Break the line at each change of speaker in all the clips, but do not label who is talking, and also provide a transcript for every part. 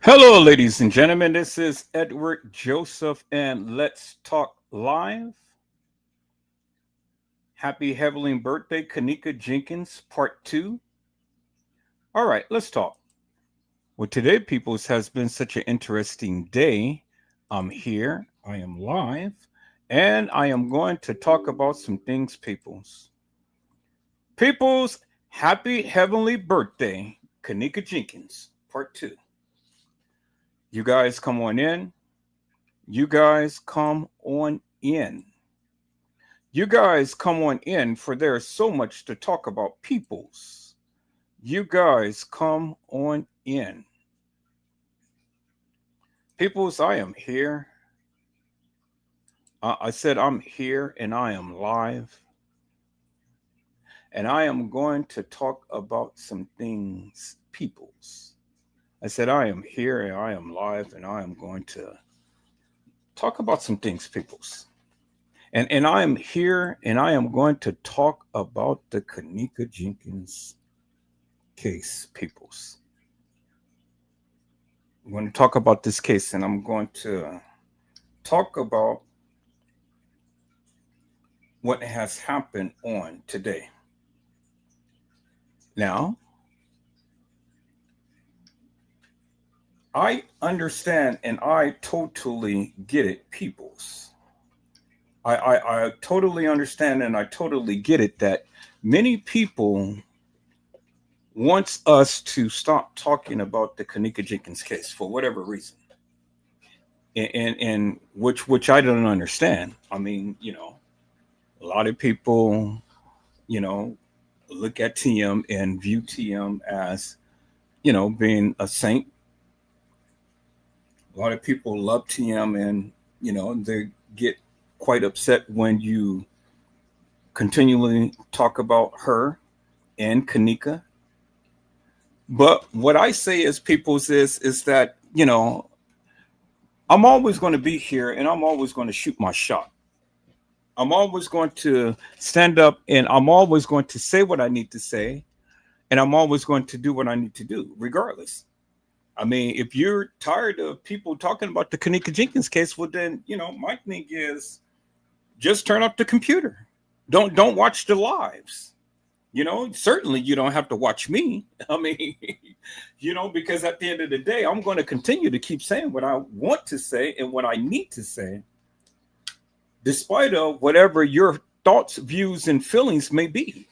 Hello, ladies and gentlemen. This is Edward Joseph, and let's talk live. Happy heavenly birthday, Kenneka Jenkins, part two. All right, let's talk. Well, today, peoples, has been such an interesting day. I'm here, I am live, and I am going to talk about some things, peoples. Peoples, happy heavenly birthday, Kenneka Jenkins, part two. You guys come on in. You guys come on in. You guys come on in, for there's so much to talk about, peoples. You guys come on in. Peoples, I am here. I said I'm here and I am live. And I am going to talk about some things, peoples. I said I am here and I am live and I am going to talk about some things, peoples. And I am here and I am going to talk about the Kenneka Jenkins case, peoples. I'm going to talk about this case and I'm going to talk about what has happened on today. Now, I understand and I totally get it, peoples. I totally understand and I totally get it that many people wants us to stop talking about the Kenneka Jenkins case for whatever reason. And which I don't understand. I mean, a lot of people, you know, look at TM and view TM as, being a saint. A lot of people love TM and, they get quite upset when you continually talk about her and Kenneka. But what I say is people's is that, I'm always going to be here and I'm always going to shoot my shot. I'm always going to stand up and I'm always going to say what I need to say and I'm always going to do what I need to do, regardless. I mean, if you're tired of people talking about the Kenneka Jenkins case, well, then my thing is just turn up the computer. Don't watch the lives. Certainly you don't have to watch me. I mean, because at the end of the day, I'm going to continue to keep saying what I want to say and what I need to say, despite of whatever your thoughts, views, and feelings may be.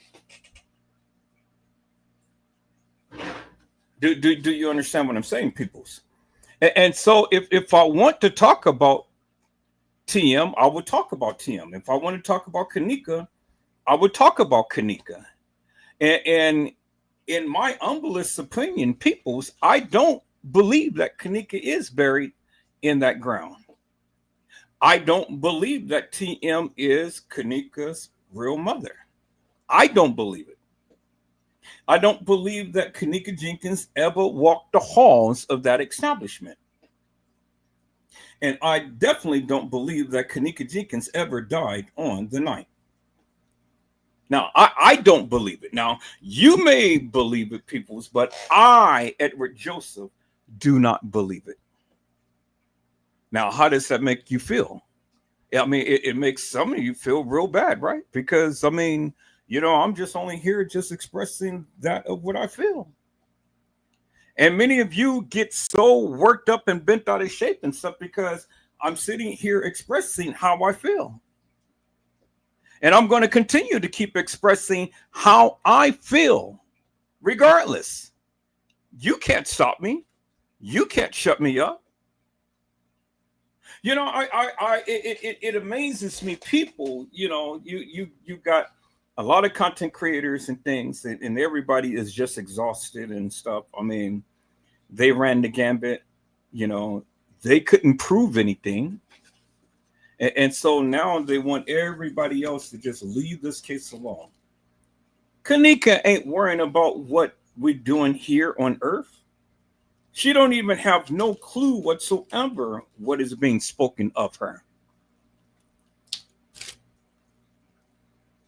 Do you understand what I'm saying, peoples? And so if I want to talk about TM, I would talk about TM. If I want to talk about Kenneka, I would talk about Kenneka. And in my humblest opinion, peoples, I don't believe that Kenneka is buried in that ground. I don't believe that TM is Kenneka's real mother. I don't believe it. I don't believe that Kenneka Jenkins ever walked the halls of that establishment. And I definitely don't believe that Kenneka Jenkins ever died on the night. Now, I don't believe it. Now, you may believe it, peoples, but I, Edward Joseph, do not believe it. Now, how does that make you feel? I mean, it makes some of you feel real bad, right? Because, I mean, I'm just only here just expressing that of what I feel. And many of you get so worked up and bent out of shape and stuff because I'm sitting here expressing how I feel. And I'm going to continue to keep expressing how I feel, regardless. You can't stop me. You can't shut me up. It amazes me. People, you got a lot of content creators and things, and everybody is just exhausted and stuff. I mean, they ran the gambit. They couldn't prove anything. And so now they want everybody else to just leave this case alone. Kenneka ain't worrying about what we're doing here on Earth. She don't even have no clue whatsoever what is being spoken of her.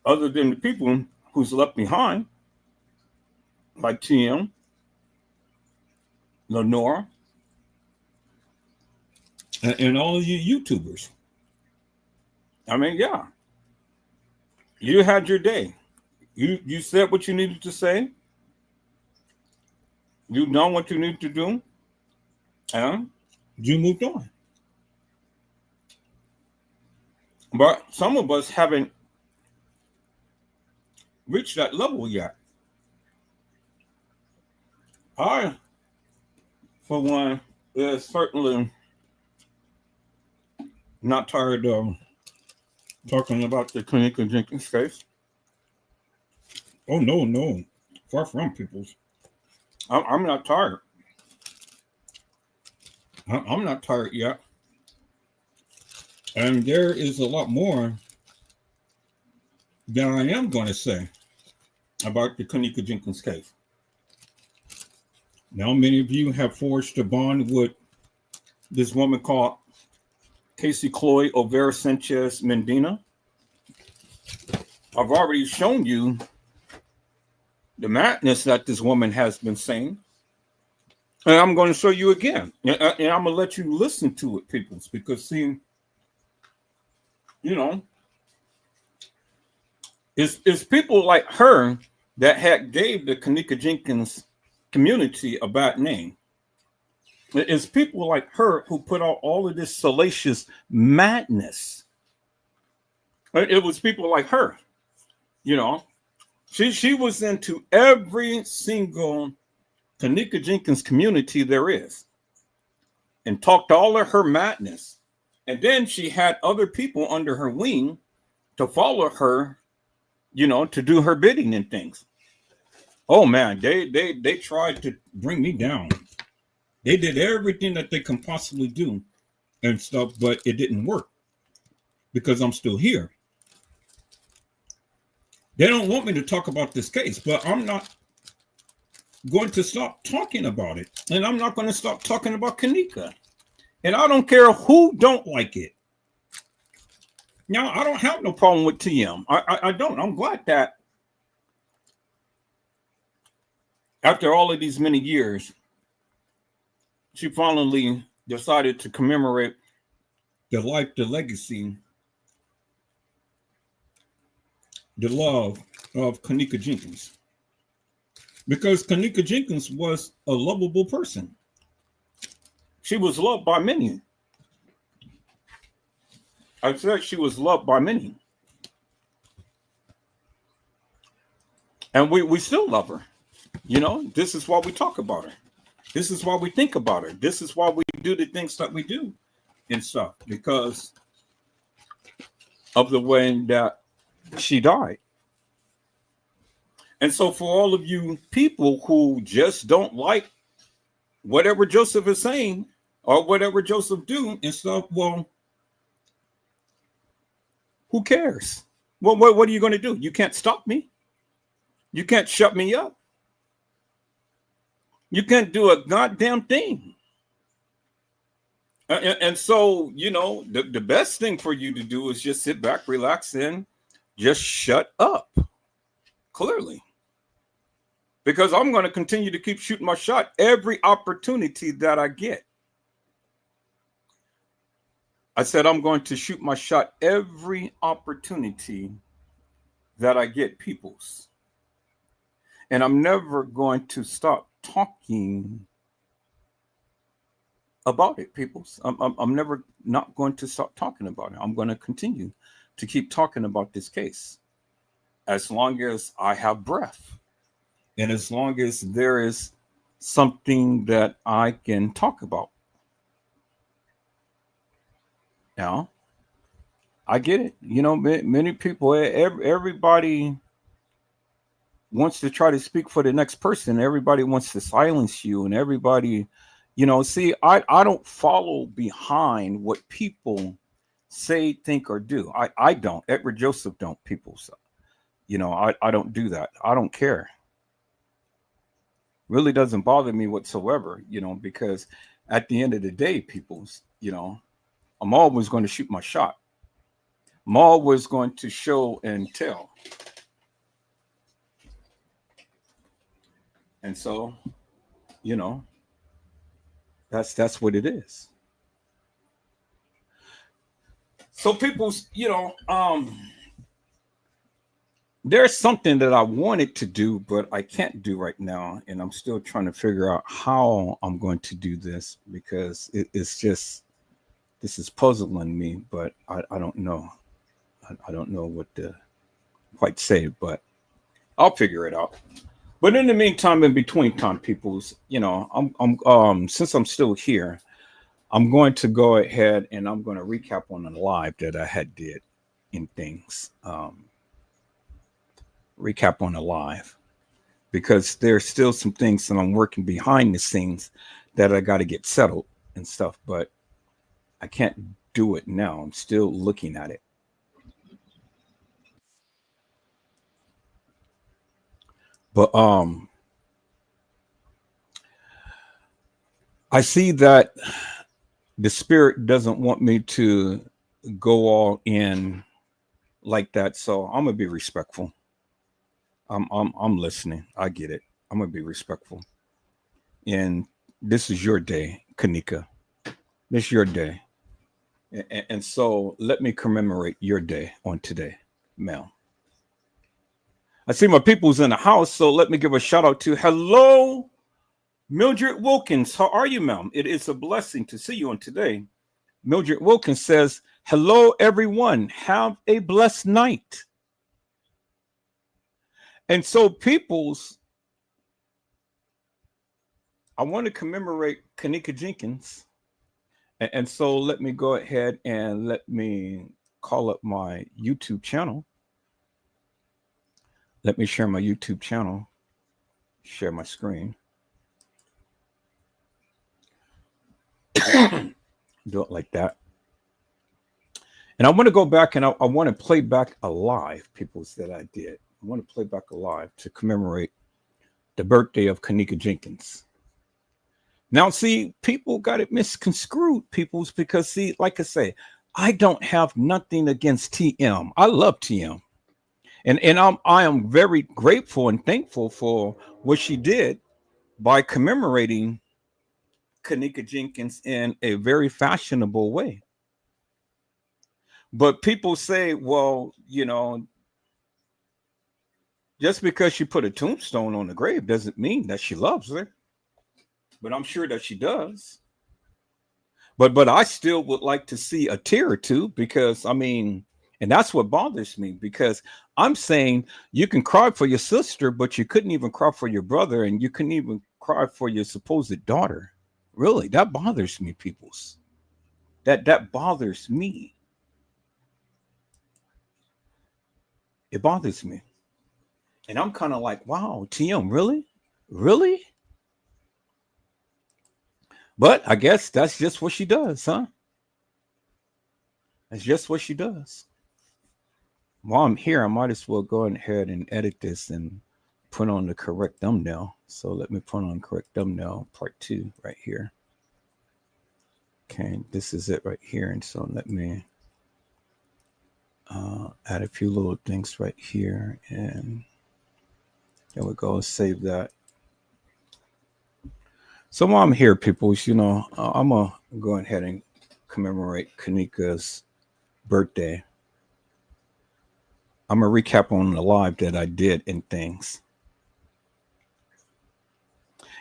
Other than the people who's left behind, like TM, Lenora, and all of you YouTubers. I mean, yeah, you had your day. You said what you needed to say. You done what you need to do, and you moved on. But some of us haven't reached that level yet. I, for one, is certainly not tired of talking about the Kenneka Jenkins case. Oh no, no, far from peoples. I'm not tired. I'm not tired yet. And there is a lot more that I am going to say about the Kenneka Jenkins case. Now, many of you have forged a bond with this woman called Casey Chloe O'Vera Sanchez Mendina. I've already shown you the madness that this woman has been saying. And I'm going to show you again. And I'm going to let you listen to it, peoples, because, see, you know, it's people like her that had gave the Kenneka Jenkins community a bad name. It's people like her who put out all of this salacious madness. It was people like her, you know. She was into every single Kenneka Jenkins community there is and talked all of her madness. And then she had other people under her wing to follow her, you know, to do her bidding and things. Oh man, they tried to bring me down. They did everything that they can possibly do and stuff, but it didn't work because I'm still here. They don't want me to talk about this case, but I'm not going to stop talking about it. And I'm not going to stop talking about Kenneka. And I don't care who don't like it. Now, I don't have no problem with TM. I don't. I'm glad that after all of these many years, she finally decided to commemorate the life, the legacy, the love of Kenneka Jenkins. Because Kenneka Jenkins was a lovable person. She was loved by many. I said she was loved by many. And we still love her. You know, this is why we talk about her. This is why we think about her. This is why we do the things that we do and stuff, because of the way that she died. And so for all of you people who just don't like whatever Joseph is saying or whatever Joseph do and stuff, well, who cares? Well, what are you going to do? You can't stop me. You can't shut me up. You can't do a goddamn thing. And so, you know, the best thing for you to do is just sit back, relax, and just shut up. Clearly. Because I'm going to continue to keep shooting my shot every opportunity that I get. I said I'm going to shoot my shot every opportunity that I get, peoples. And I'm never going to stop talking about it, peoples. I'm never not going to stop talking about it. I'm going to continue to keep talking about this case as long as I have breath. And as long as there is something that I can talk about. Now, I get it. You know, many people, everybody wants to try to speak for the next person. Everybody wants to silence you, and everybody, you know, see, I don't follow behind what people say, think, or do. I don't. Edward Joseph don't. People, so, you know, I don't do that. I don't care. Really doesn't bother me whatsoever, you know, because at the end of the day, people's, you know, I'm always going to shoot my shot. I'm always going to show and tell. And so, you know, that's what it is. So there's something that I wanted to do, but I can't do right now, and I'm still trying to figure out how I'm going to do this because it's just this is puzzling me, but I don't know. I don't know what to quite say, but I'll figure it out. But in the meantime, in between time, peoples, I'm since I'm still here, I'm going to go ahead and I'm going to recap on the live that I had did in things. Recap on the live because there's still some things that I'm working behind the scenes that I got to get settled and stuff, but I can't do it now. I'm still looking at it. But I see that the spirit doesn't want me to go all in like that, so I'm gonna be respectful. I'm listening. I get it. I'm gonna be respectful. And this is your day, Kanika. This is your day. And so let me commemorate your day on today, ma'am. I see my people's in the house, so let me give a shout out to hello, Mildred Wilkins. How are you, ma'am? It is a blessing to see you on today. Mildred Wilkins says, hello, everyone. Have a blessed night. And so, peoples, I want to commemorate Kenneka Jenkins. And so let me go ahead and let me call up my YouTube channel. Let me share my YouTube channel, share my screen. Do it like that. And I want to go back and I want to play back a live, peoples, that I did. I want to play back a live to commemorate the birthday of Kenneka Jenkins. Now, see, people got it misconstrued, peoples, because see, like I say, I don't have nothing against TM. I love TM. And I am very grateful and thankful for what she did by commemorating Kenneka Jenkins in a very fashionable way. But people say, well, just because she put a tombstone on the grave doesn't mean that she loves her. But I'm sure that she does. But I still would like to see a tear or two because I mean, and that's what bothers me because I'm saying you can cry for your sister, but you couldn't even cry for your brother, and you couldn't even cry for your supposed daughter. Really, that bothers me, peoples. That bothers me. It bothers me, and I'm kind of like, wow, TM, really, really? But I guess that's just what she does, huh? That's just what she does. While I'm here, I might as well go ahead and edit this and put on the correct thumbnail. So let me put on correct thumbnail part 2 right here. Okay, this is it right here. And so let me add a few little things right here. And there we go. Save that. So while I'm here, people, I'm going to go ahead and commemorate Kenneka's birthday. I'm going to recap on the live that I did and things.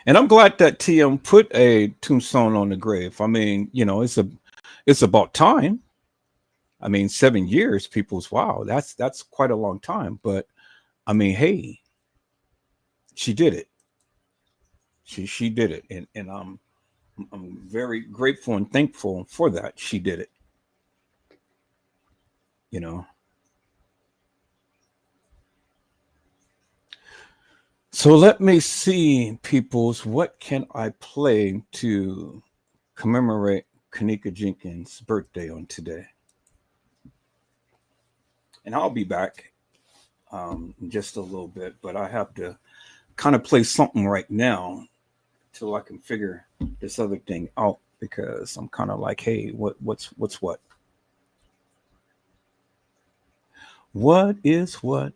And I'm glad that TM put a tombstone on the grave. I mean, it's about time. I mean, 7 years, people's wow, that's quite a long time. But I mean, hey, she did it. She did it, and I'm very grateful and thankful for that. She did it. You know. So let me see, peoples. What can I play to commemorate Kenneka Jenkins' birthday on today? And I'll be back in just a little bit, but I have to kind of play something right now till I can figure this other thing out because I'm kind of like, hey, what's what? What is what?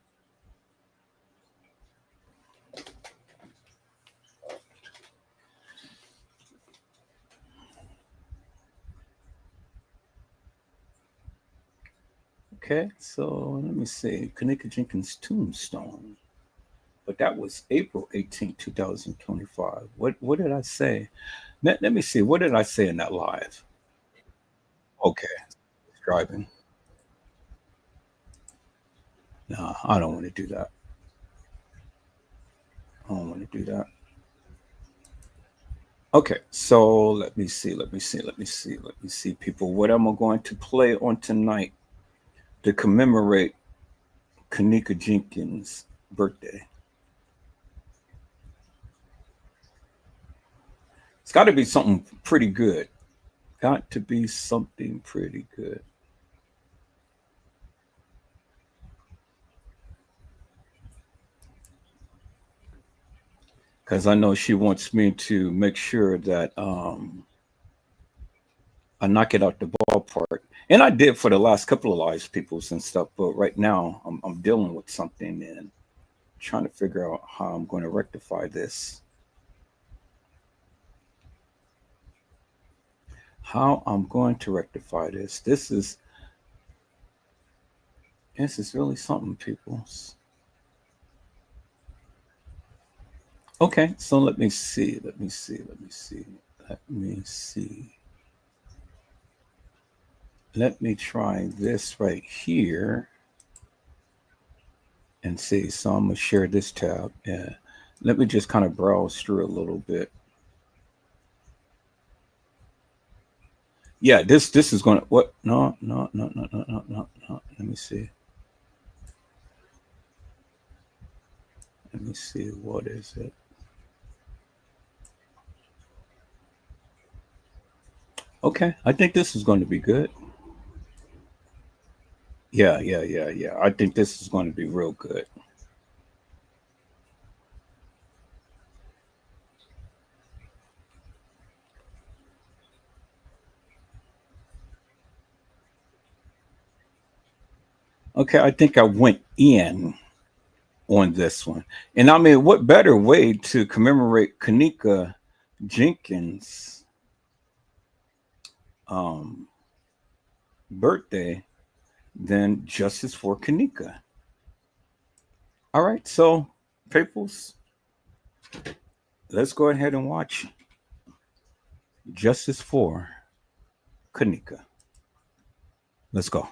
Okay, so let me see. Kenneka Jenkins tombstone. But that was April 18th, 2025. What did I say? Let me see. What did I say in that live? Okay, driving. No, I don't want to do that. I don't want to do that. Okay, so let me see. Let me see, people. What am I going to play on tonight to commemorate Kenneka Jenkins' birthday? It's got to be something pretty good. Got to be something pretty good. Because I know she wants me to make sure that I knock it out the ballpark. And I did for the last couple of lives, peoples and stuff. But right now, I'm dealing with something and trying to figure out how I'm going to rectify this. How I'm going to rectify this. This is really something, peoples. Okay, so let me see. Let me see. Let me see. Let me see. Let me try this right here and see. So I'm gonna share this tab. Yeah. Let me just kind of browse through a little bit. Yeah, this is gonna what? No, no, no, no, no, no, no, no. Let me see. Let me see. What is it? Okay, I think this is going to be good. Yeah, yeah, yeah, yeah. I think this is going to be real good. Okay, I think I went in on this one. And I mean, what better way to commemorate Kenneka Jenkins' um, birthday than Justice for Kenneka? All right, so peoples, let's go ahead and watch Justice for Kenneka. Let's go.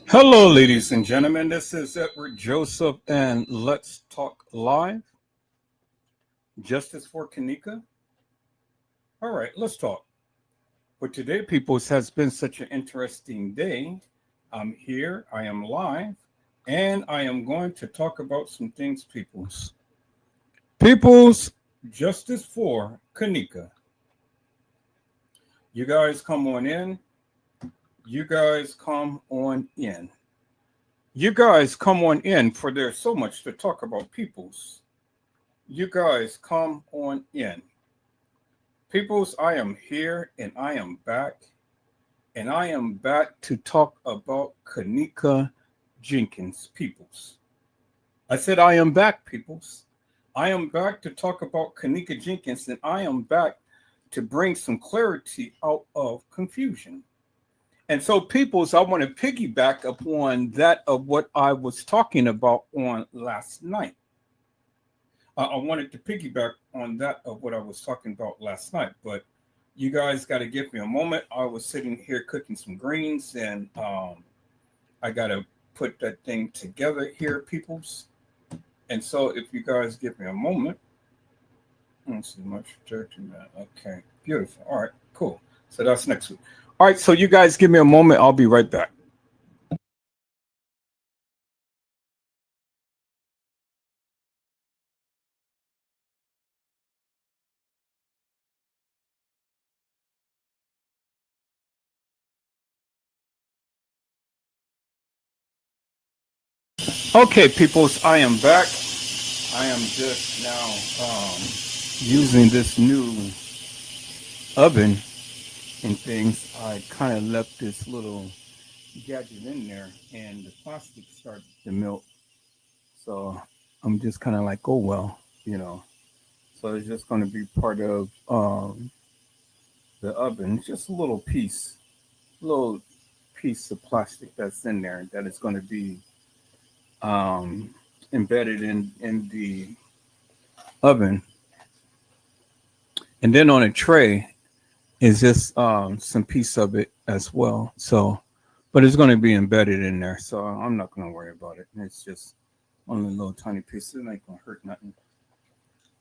Hello, ladies and gentlemen. This is Edward Joseph, and let's talk live. Justice for Kenneka. All right, let's talk. For today, peoples, has been such an interesting day. I'm here, I am live, and I am going to talk about some things, peoples. Peoples, justice for Kenneka. You guys come on in. You guys come on in. You guys come on in, for there's so much to talk about, peoples. You guys come on in. Peoples, I am here and I am back. And I am back to talk about Kenneka Jenkins, peoples. I said I am back, peoples. I am back to talk about Kenneka Jenkins, and I am back to bring some clarity out of confusion. And so, peoples, I want to piggyback upon that of what I was talking about on last night. I wanted to piggyback on that of what I was talking about last night, but you guys got to give me a moment. I was sitting here cooking some greens, and I got to put that thing together here, peoples. And so, if you guys give me a moment, let's see, much dirty man. Okay, beautiful. All right, cool. So that's next week. All right, so you guys give me a moment. I'll be right back. Okay, peoples, I am back. I am just now using this new oven and things. I kind of left this little gadget in there, and the plastic started to melt. So I'm just kind of like, oh well, you know. So it's just going to be part of the oven. It's just little piece of plastic that's in there that is going to be um, embedded in the oven, and then on a tray is just some piece of it as well. So, but it's going to be embedded in there, so I'm not going to worry about it. It's just only a little tiny piece. It ain't going to hurt nothing.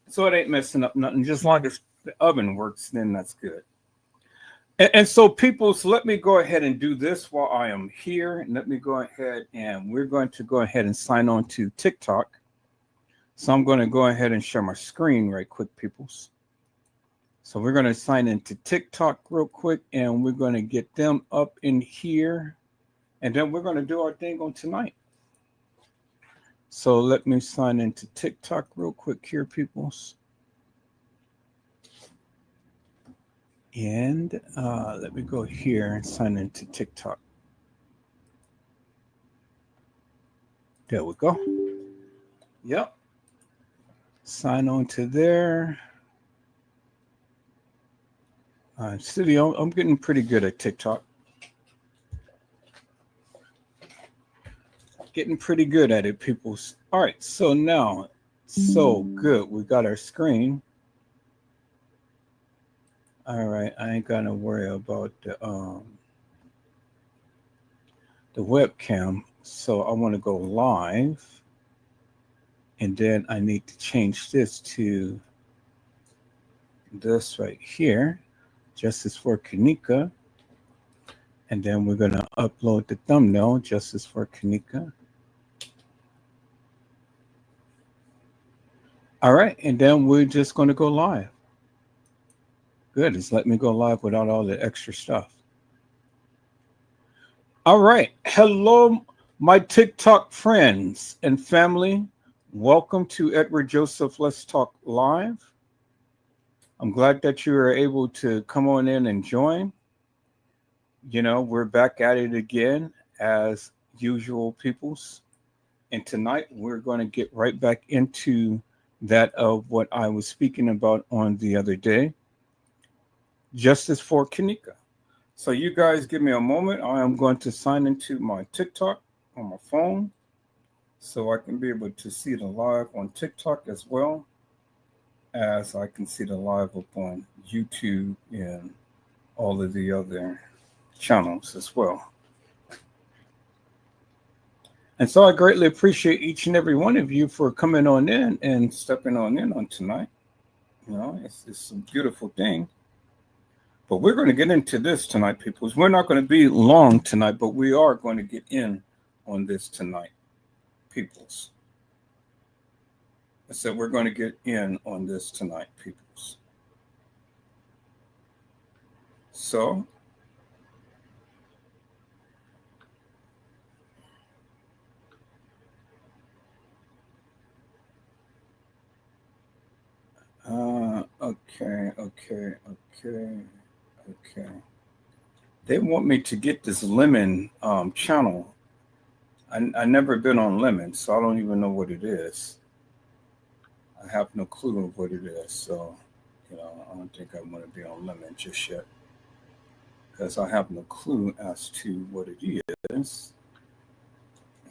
So it ain't messing up nothing. Just long as the oven works, then that's good. And so, people, so let me go ahead and do this while I am here. And let me go ahead and we're going to go ahead and sign on to TikTok. So I'm going to go ahead and share my screen right quick, peoples. So we're going to sign into TikTok real quick, and we're going to get them up in here. And then we're going to do our thing on tonight. So let me sign into TikTok real quick here, peoples. And let me go here and sign into TikTok. There we go. Yep. Sign on to there. City, I'm getting pretty good at TikTok. Getting pretty good at it, people. All right, so now, so good. We got our screen. All right, I ain't gonna worry about the webcam. So I want to go live, and then I need to change this to this right here, Justice for Kenneka. And then we're gonna upload the thumbnail, Justice for Kenneka. All right, and then we're just gonna go live. Good, it's let me go live without all the extra stuff. All right, hello, my TikTok friends and family. Welcome to Edward Joseph Let's Talk Live. I'm glad that you are able to come on in and join. You know, we're back at it again as usual, peoples. And tonight we're going to get right back into that of what I was speaking about on the other day. Justice for Kenneka. So you guys give me a moment. I am going to sign into my TikTok on my phone so I can be able to see the live on TikTok as well as I can see the live up on YouTube and all of the other channels as well. And so I greatly appreciate each and every one of you for coming on in and stepping on in on tonight. You know, it's a beautiful thing. But we're going to get into this tonight, people. We're not going to be long tonight, but we are going to get in on this tonight, peoples. I said we're going to get in on this tonight, peoples. So, okay. They want me to get this lemon channel. I never been on lemon, so I don't even know what it is. I have no clue of what it is, so you know I don't think I want to be on lemon just yet because I have no clue as to what it is,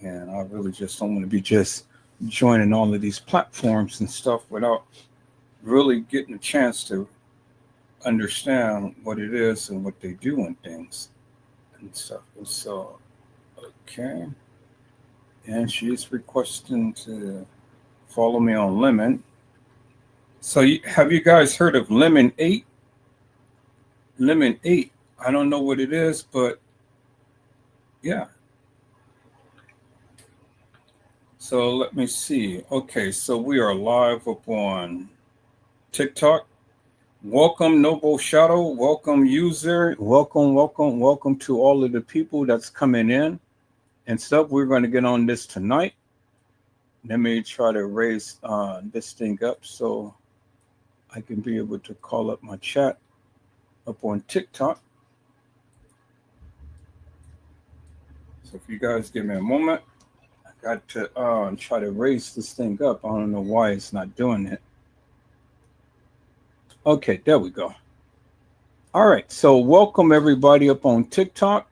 and I really just don't want to be just joining all of these platforms and stuff without really getting a chance to understand what it is and what they do and things and stuff. And so, okay. And she's requesting to follow me on Lemon. So, have you guys heard of Lemon 8? Lemon 8. I don't know what it is, but yeah. So, let me see. Okay, so we are live up on TikTok. Welcome, Noble Shadow. Welcome, user. Welcome to all of the people that's coming in and stuff. We're going to get on this tonight. Let me try to raise this thing up so I can be able to call up my chat up on TikTok. So if you guys give me a moment, I got to try to raise this thing up. I don't know why it's not doing it. Okay, there we go. All right, so welcome everybody up on TikTok.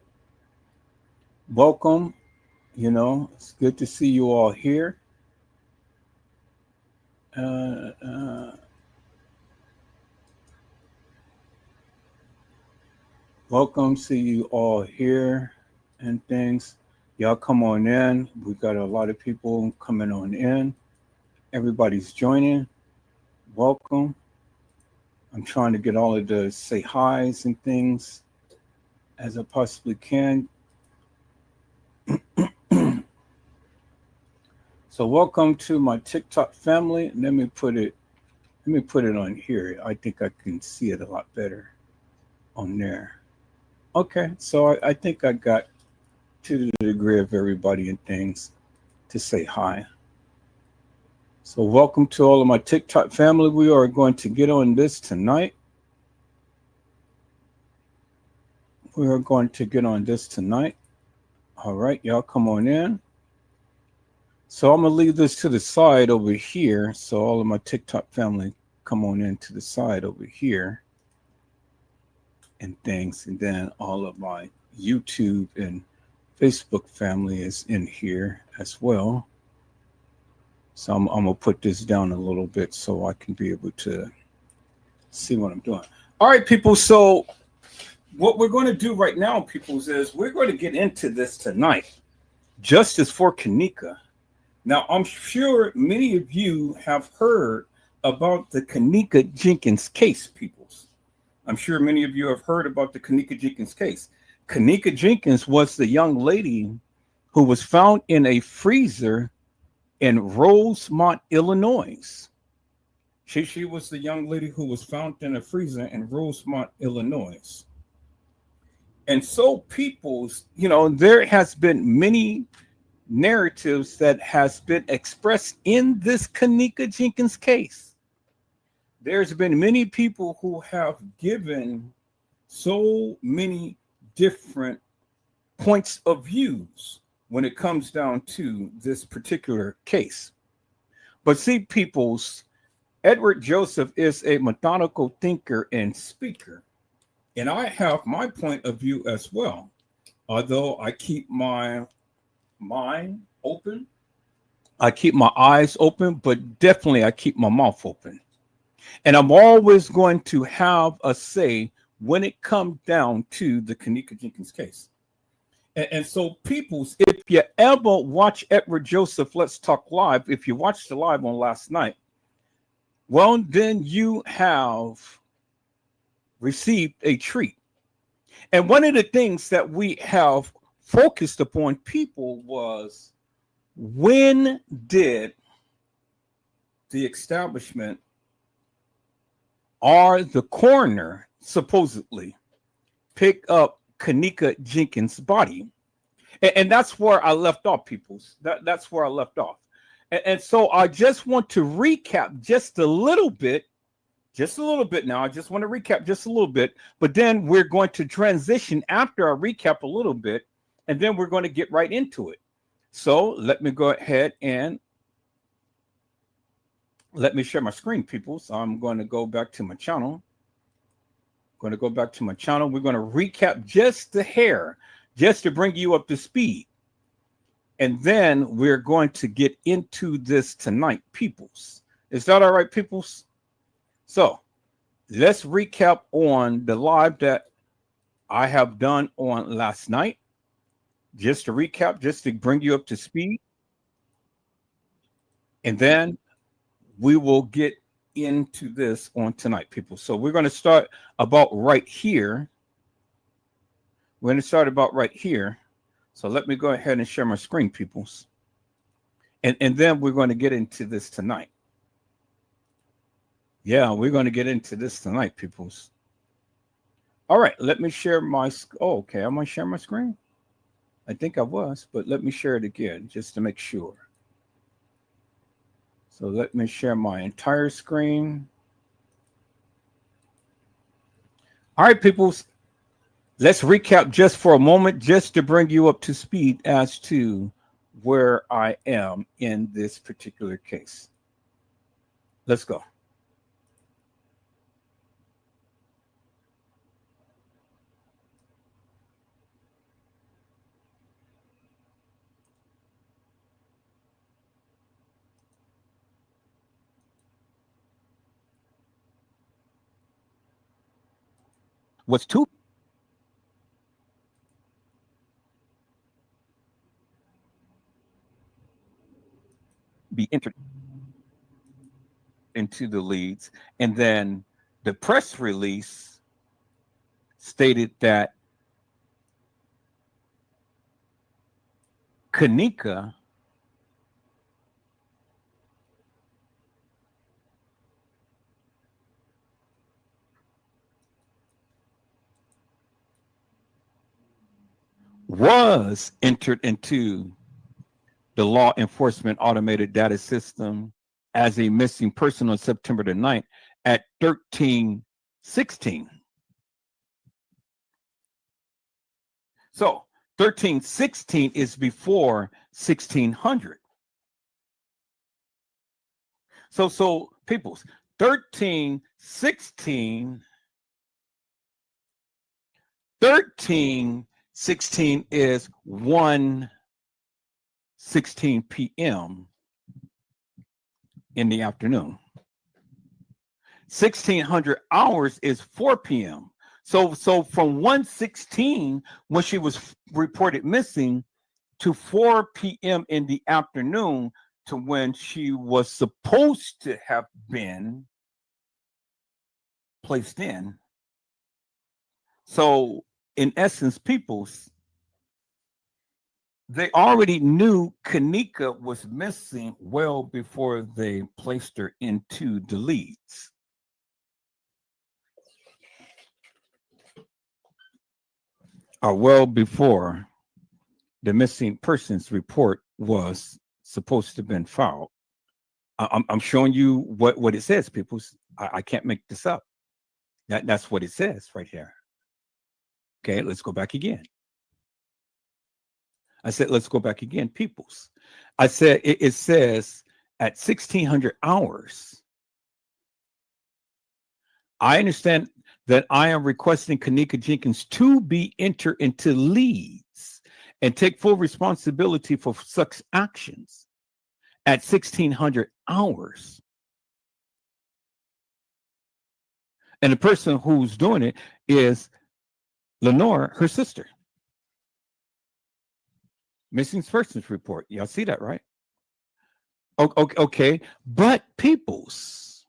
Welcome. It's good to see you all here. Welcome, see you all here and things. Y'all come on in. We got a lot of people coming on in. Everybody's joining. Welcome. I'm trying to get all of the say hi's and things as I possibly can. So welcome to my TikTok family. Let me put it on here. I think I can see it a lot better on there. Okay, so I think I got to the degree of everybody and things to say hi. So welcome to all of my TikTok family. We are going to get on this tonight. We are going to get on this tonight. All right, y'all come on in. So I'm going to leave this to the side over here. So all of my TikTok family come on in to the side over here and things. And then all of my YouTube and Facebook family is in here as well. So I'm going to put this down a little bit so I can be able to see what I'm doing. All right, people. So what we're going to do right now, people, is we're going to get into this tonight. Justice for Kenneka. Now, I'm sure many of you have heard about the Kenneka Jenkins case, peoples. I'm sure many of you have heard about the Kenneka Jenkins case. Kenneka Jenkins was the young lady who was found in a freezer in Rosemont, Illinois. She was the young lady who was found in a freezer in Rosemont, Illinois. And so people's, there has been many narratives that has been expressed in this Kenneka Jenkins case. There's been many people who have given so many different points of views when it comes down to this particular case. But see, peoples, Edward Joseph is a methodical thinker and speaker. And I have my point of view as well. Although I keep my mind open, I keep my eyes open, but definitely I keep my mouth open. And I'm always going to have a say when it comes down to the Kenneka Jenkins case. And so, peoples, if you ever watch Edward Joseph Let's Talk Live, if you watched the live on last night, well, then you have received a treat. And one of the things that we have focused upon people was, when did the establishment or the coroner supposedly pick up Kenneka Jenkins' body? And that's where I left off, peoples. That's where I left off. And so I just want to recap just a little bit now. I just want to recap just a little bit, but then we're going to transition after I recap a little bit, and then we're going to get right into it. So let me go ahead and let me share my screen, people. So I'm going to go back to my channel. We're going to recap just the hair, just to bring you up to speed. And then we're going to get into this tonight, peoples. Is that all right, peoples? So let's recap on the live that I have done on last night. Just to recap, just to bring you up to speed. And then we will get into this on tonight, people. So we're going to start about right here. So let me go ahead and share my screen, peoples. And then we're going to get into this tonight. Yeah, we're going to get into this tonight, peoples. All right, let me share my, okay, am I sharing my screen? I think I was, but let me share it again just to make sure. So let me share my entire screen. All right, peoples. let's recap just for a moment, just to bring you up to speed as to where I am in this particular case. Let's go. Was to be entered into the leads, and then the press release stated that Kenneka was entered into the law enforcement automated data system as a missing person on September the 9th at 1316. So 1316 is before 1600. So peoples, 1316 is 1:16 p.m. in the afternoon. 1600 hours is 4 p.m. So from 1:16 when she was reported missing to 4 p.m. in the afternoon to when she was supposed to have been placed in. So in essence, peoples, they already knew Kenneka was missing well before they placed her into the leads. Or well before the missing persons report was supposed to have been filed. I'm showing you what it says, people. I can't make this up. That's what it says right here. Okay, let's go back again. I said, let's go back again, peoples. I said, it says at 1600 hours. I understand that I am requesting Kenneka Jenkins to be entered into leads and take full responsibility for such actions at 1600 hours. And the person who's doing it is Lenore, her sister. Missing persons report. Y'all see that, right? Okay. But peoples,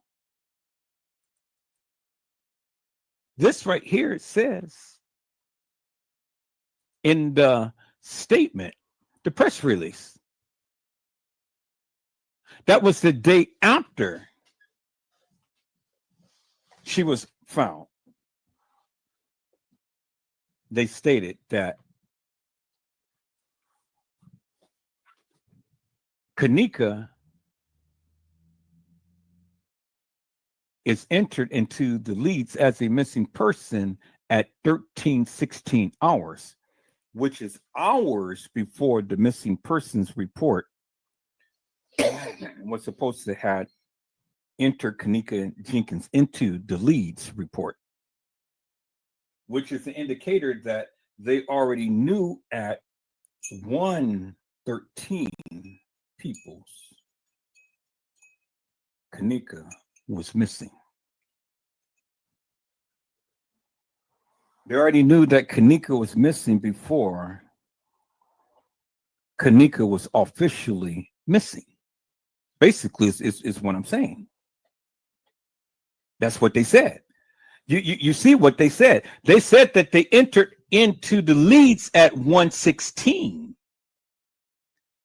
this right here says in the statement, the press release, that was the day after she was found. They stated that Kenneka is entered into the leads as a missing person at 1316 hours, which is hours before the missing persons report was supposed to have entered Kenneka Jenkins into the leads report, which is an indicator that they already knew at 1:13 peoples Kenneka was missing. They already knew that Kenneka was missing before Kenneka was officially missing. Basically, is what I'm saying. That's what they said. You see what they said. They said that they entered into the leads at 1:16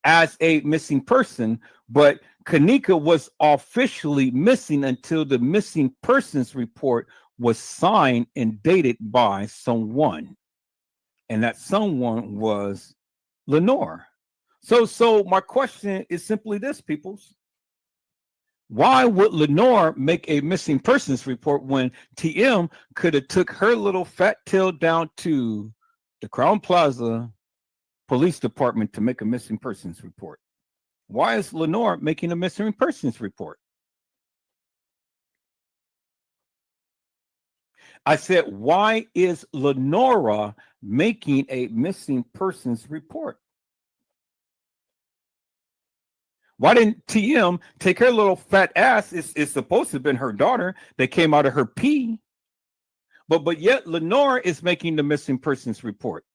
as a missing person, but Kenneka was officially missing until the missing persons report was signed and dated by someone, and that someone was Lenore. So my question is simply this, peoples. Why would Lenore make a missing persons report when TM could have took her little fat tail down to the Crown Plaza Police Department to make a missing persons report? Why is Lenore making a missing persons report? I said, why is Lenora making a missing persons report? Why didn't TM take her little fat ass? It's supposed to have been her daughter that came out of her pee. But yet Lenore is making the missing persons report.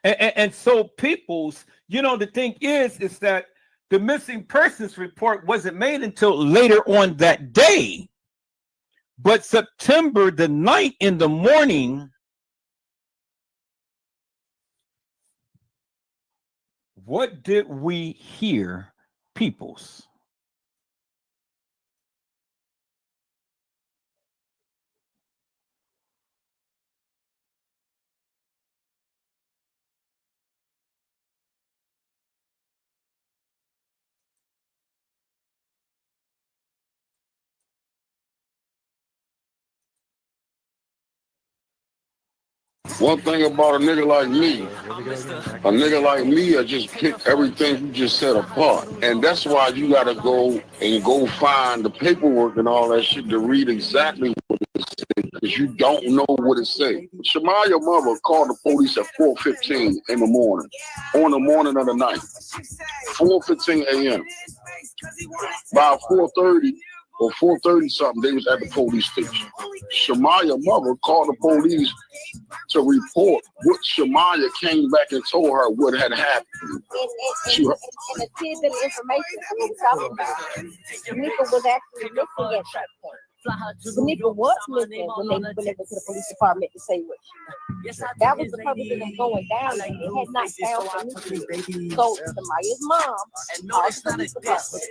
And so people's, the thing is that the missing persons report wasn't made until later on that day. But September the 9th in the morning, what did we hear, peoples?
One thing about a nigga like me, I just pick everything you just said apart. And that's why you gotta go find the paperwork and all that shit to read exactly what it says, because you don't know what it says. Shemaya mother called the police at 4:15 in the morning, on the morning of the night, 4:15 a.m. By 4:30 or 4:30 something, they was at the police station. Shemaya mother called the police to report what Shemaya came back and told her what had happened.
And a tidbit of information we were talking about. Kenneka was actually missing at that point. Kenneka was missing when they went to the police department to say what that was the purpose of them going down there. They had not found Kenneka. So Shemaya's mom called the police department,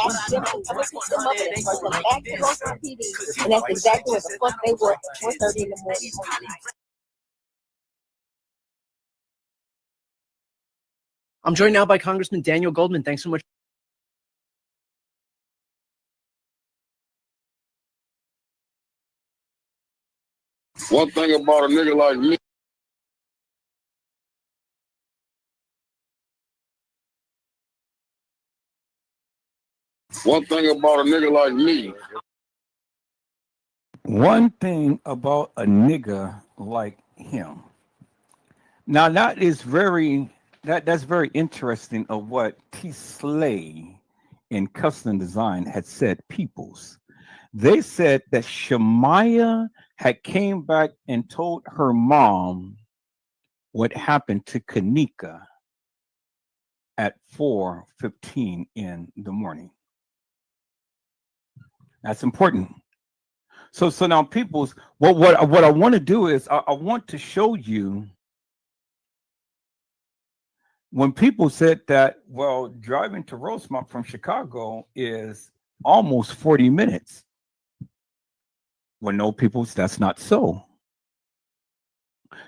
asked them to come and pick them up, and bring them back to Roseman PD. And that's exactly what the fuck they were at 4:30 in the morning.
I'm joined now by Congressman Daniel Goldman. Thanks so much.
One thing about a nigga like me. One thing about a nigga like me.
One thing about a nigga like him. Now that's very interesting of what T. Slay in Custom Design had said, peoples. They said that Shemaya had came back and told her mom what happened to Kenneka at 4:15 in the morning. That's important. So now, peoples, what I want to do is I want to show you when people said that, well, driving to Rosemont from Chicago is almost 40 minutes. Well, no, peoples, that's not so.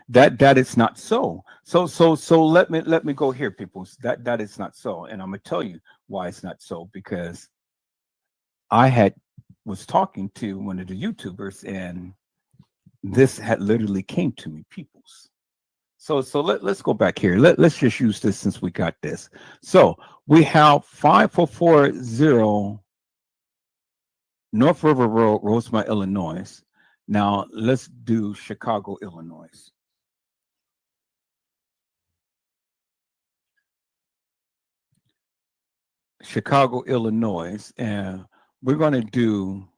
That is not so. So let me go here, peoples. That is not so, and I'm gonna tell you why it's not so, because I was talking to one of the YouTubers, and this had literally came to me, peoples. So let's go back here. Let's just use this since we got this. So we have 5440 North River Road, Rosemont, Illinois. Now let's do Chicago, Illinois. Chicago, Illinois, and we're going to do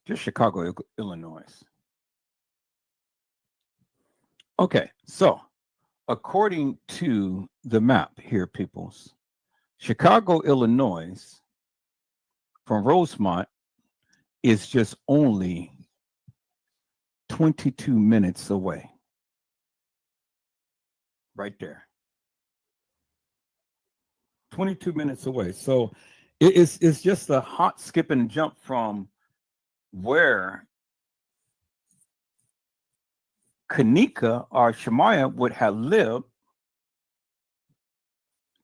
just Chicago, Illinois. Okay, so according to the map here, peoples, Chicago, Illinois from Rosemont is just only 22 minutes away. Right there. 22 minutes away. So it's just a hot skip and jump from where Kenneka or Shemaiah would have lived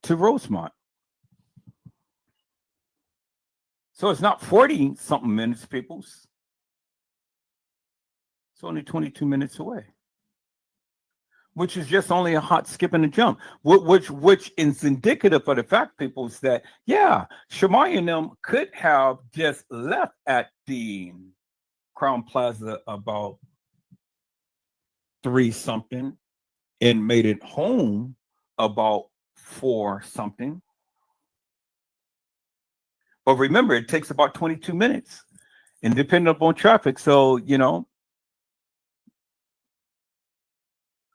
to Rosemont. So it's not 40 something minutes, peoples. It's only 22 minutes away, which is just only a hot skip and a jump, which is indicative of the fact, peoples, that yeah, Shemaiah and them could have just left at the Crown Plaza about 3 something and made it home about 4 something. But remember, it takes about 22 minutes and depending upon traffic. So,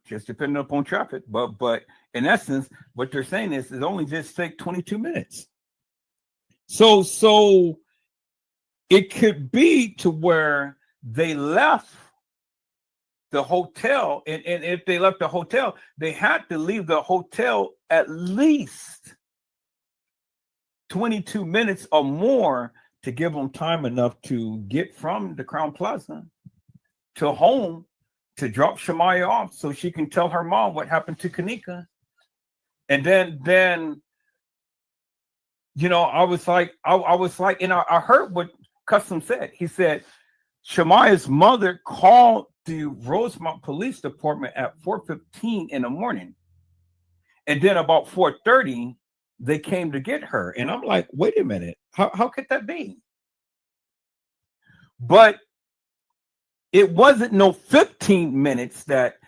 just depending upon traffic. But in essence, what they're saying is it only just take 22 minutes. So it could be to where they left the hotel, and if they left the hotel, they had to leave the hotel at least 22 minutes or more to give them time enough to get from the Crown Plaza to home to drop Shemaiah off so she can tell her mom what happened to Kenneka. And then I was like, and I heard what Custom said. He said Shemaiah's mother called the Rosemont Police Department at 4:15 in the morning. And then about 4:30, they came to get her. And I'm like, wait a minute, how could that be? But it wasn't no 15 minutes that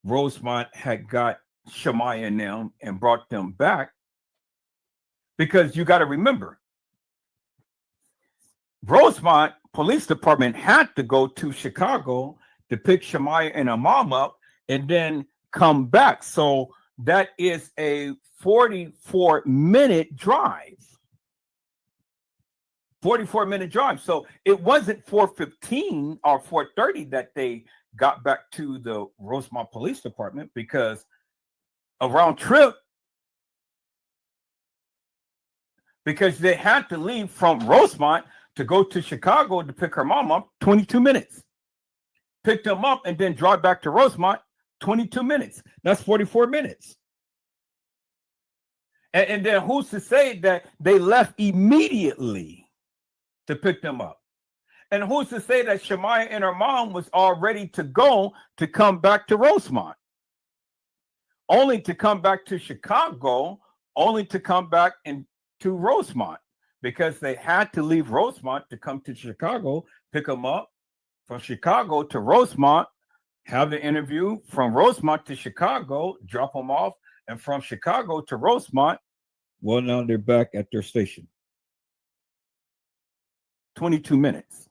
Rosemont had got Shemaiah and them and brought them back. Because you got to remember, Rosemont Police Department had to go to Chicago to pick Shemaiah and her mom up and then come back. So that is a 44-minute drive. 44-minute drive. So it wasn't 4:15 or 4:30 that they got back to the Rosemont Police Department, because a round trip, because they had to leave from Rosemont to go to Chicago to pick her mom up, 22 minutes. Pick them up and then drive back to Rosemont, 22 minutes. That's 44 minutes. And then who's to say that they left immediately to pick them up? And who's to say that Shemaiah and her mom was all ready to go to come back to Rosemont? Only to come back to Chicago, only to come back to Rosemont, because they had to leave Rosemont to come to Chicago, pick them up from Chicago to Rosemont, have the interview, from Rosemont to Chicago, drop them off, and from Chicago to Rosemont, well, now they're back at their station. 22 minutes.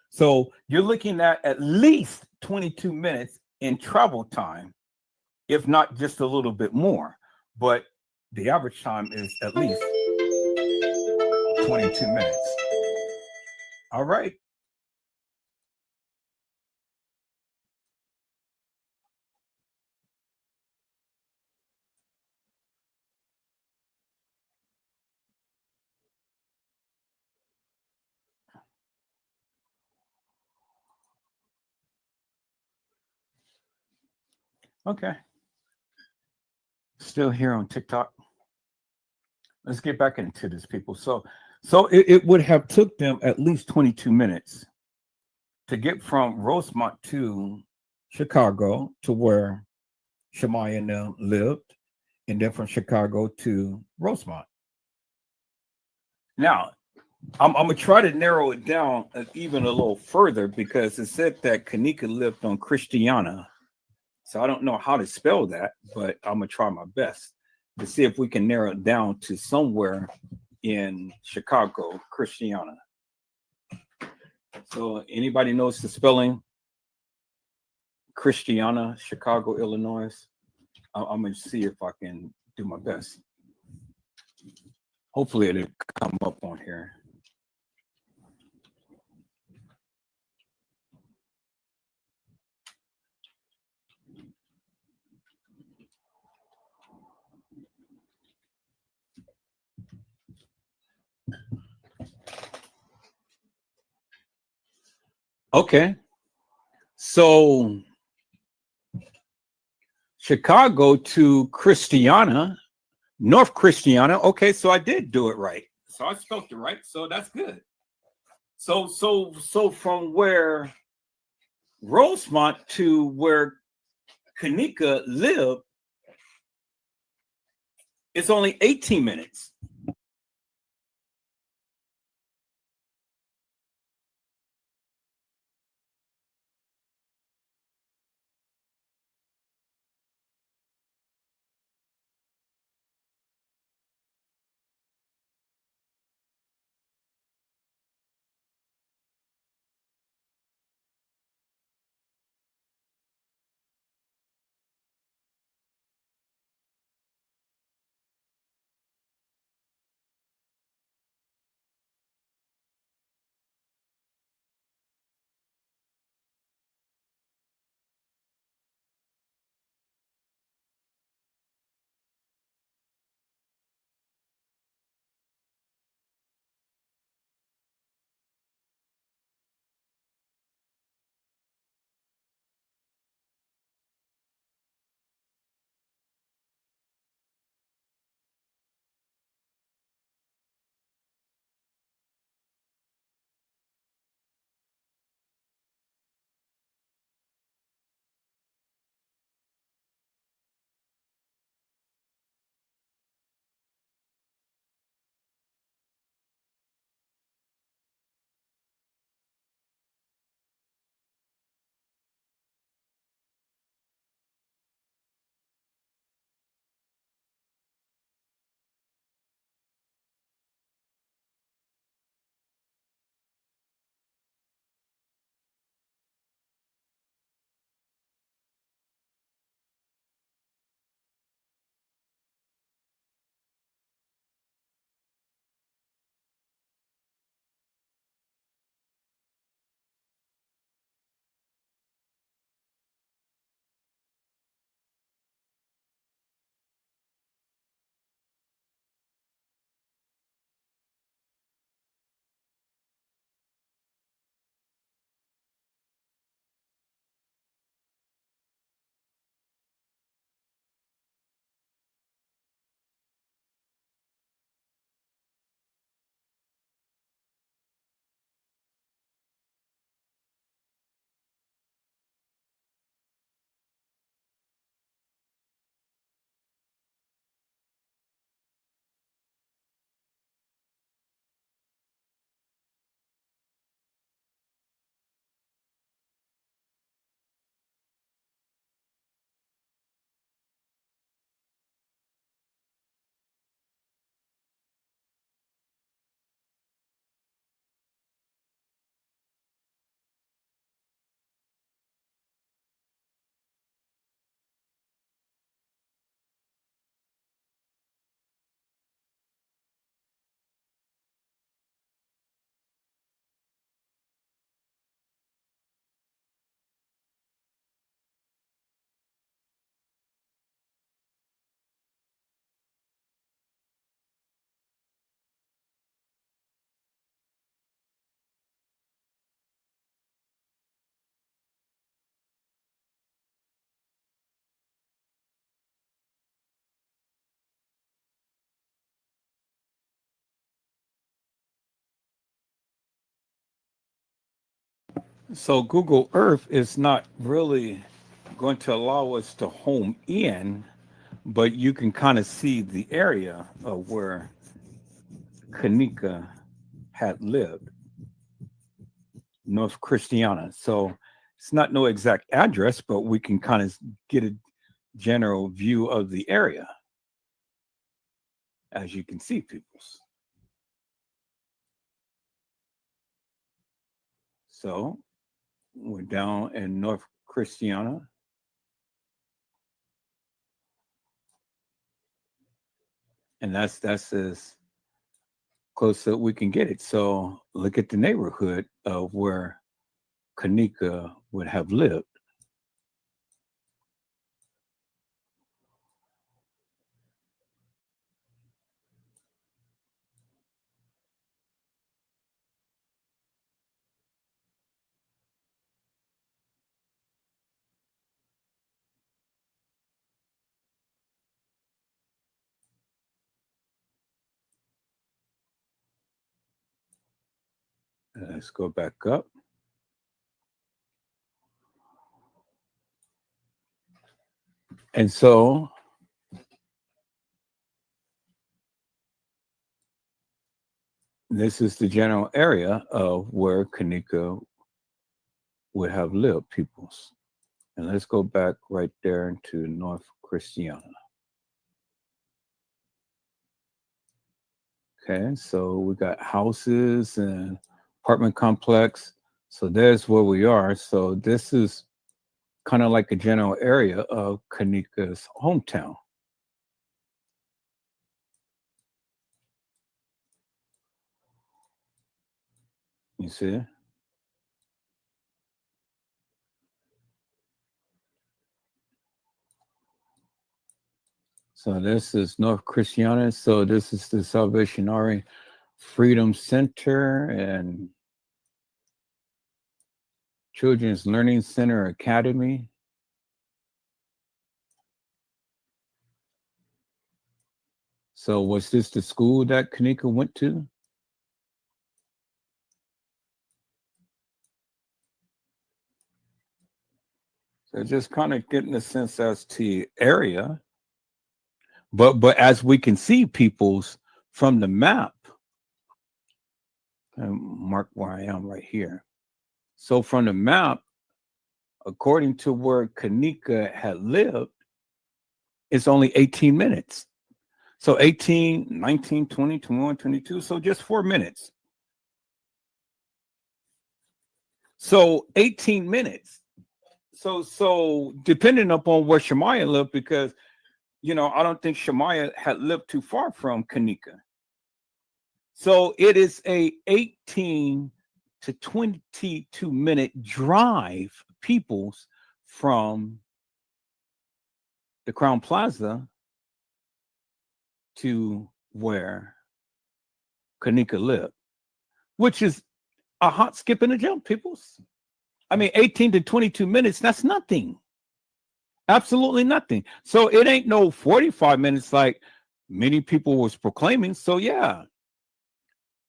So you're looking at least 22 minutes in travel time, if not just a little bit more. But the average time is at least 22 minutes. All right. Okay. Still here on TikTok. Let's get back into this, people. So it would have took them at least 22 minutes to get from Rosemont to Chicago, to where Shemaiah and them lived, and then from Chicago to Rosemont. Now, I'm going to try to narrow it down even a little further, because it said that Kenneka lived on Christiana. So I don't know how to spell that, but I'm going to try my best to see if we can narrow it down to somewhere in Chicago, Christiana. So anybody knows the spelling? Christiana, Chicago, Illinois. I'm going to see if I can do my best. Hopefully it'll come up on here. Okay. So Chicago to Christiana, North Christiana. Okay, so I did do it right. So I spelled it right. So that's good. So from where Rosemont to where Kenneka lived, it's only 18 minutes. So Google Earth is not really going to allow us to home in, but you can kind of see the area of where Kenneka had lived, North Christiana. So it's not no exact address, but we can kind of get a general view of the area, as you can see, peoples. So we're down in North Christiana, and that's as close as we can get it. So look at the neighborhood of where Kenneka would have lived. Let's go back up. And so this is the general area of where Kenneka would have lived, peoples. And let's go back right there into North Christiana. Okay, so we got houses and apartment complex. So there's where we are. So this is kind of like a general area of Kenneka's hometown. You see? So this is North Christiana. So this is the Salvation Army Freedom Center and Children's Learning Center Academy. So was this the school that Kenneka went to? So just kind of getting a sense as to area. But as we can see, peoples, from the map, and mark where I am right here. So from the map, according to where Kenneka had lived, it's only 18 minutes. So 18, 19, 20, 21, 22. So just 4 minutes. So 18 minutes. So depending upon where Shemaiah lived, because, you know, I don't think Shemaiah had lived too far from Kenneka. So it is a 18 to 22-minute drive, peoples, from the Crown Plaza to where Kenneka lived, which is a hot skip and a jump, peoples. I mean, 18 to 22 minutes, that's nothing. Absolutely nothing. So it ain't no 45 minutes like many people was proclaiming. So yeah,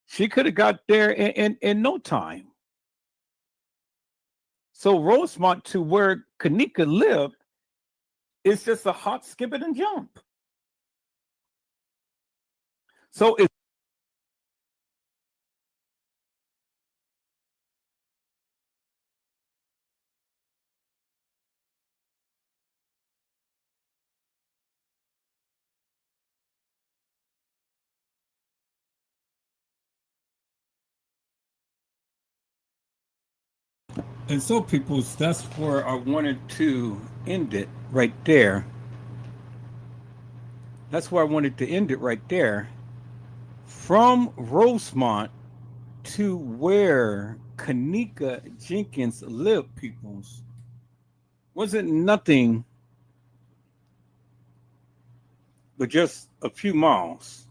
she could have got there in no time. So Rosemont to where Kenneka lived is just a hot skip it and jump. So it's and so people, that's where I wanted to end it right there. That's where I wanted to end it right there. From Rosemont to where Kenneka Jenkins lived, peoples, wasn't nothing but just a few miles.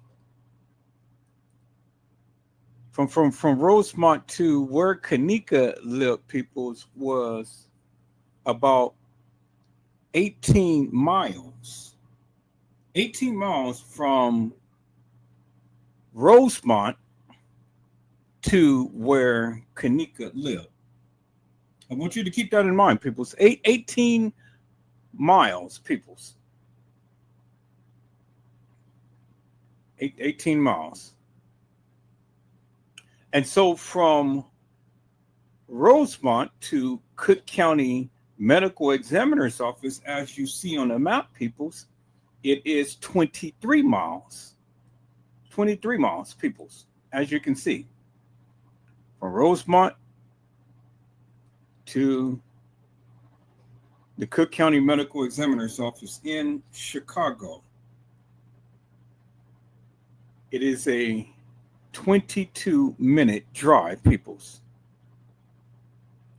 From Rosemont to where Kenneka lived, peoples, was about 18 miles. 18 miles from Rosemont to where Kenneka lived. I want you to keep that in mind, peoples. 18 miles, peoples. 18 miles. And so from Rosemont to Cook County Medical Examiner's Office, as you see on the map, peoples, it is 23 miles. 23 miles, peoples, as you can see. From Rosemont to the Cook County Medical Examiner's Office in Chicago. It is a 22-minute drive, peoples.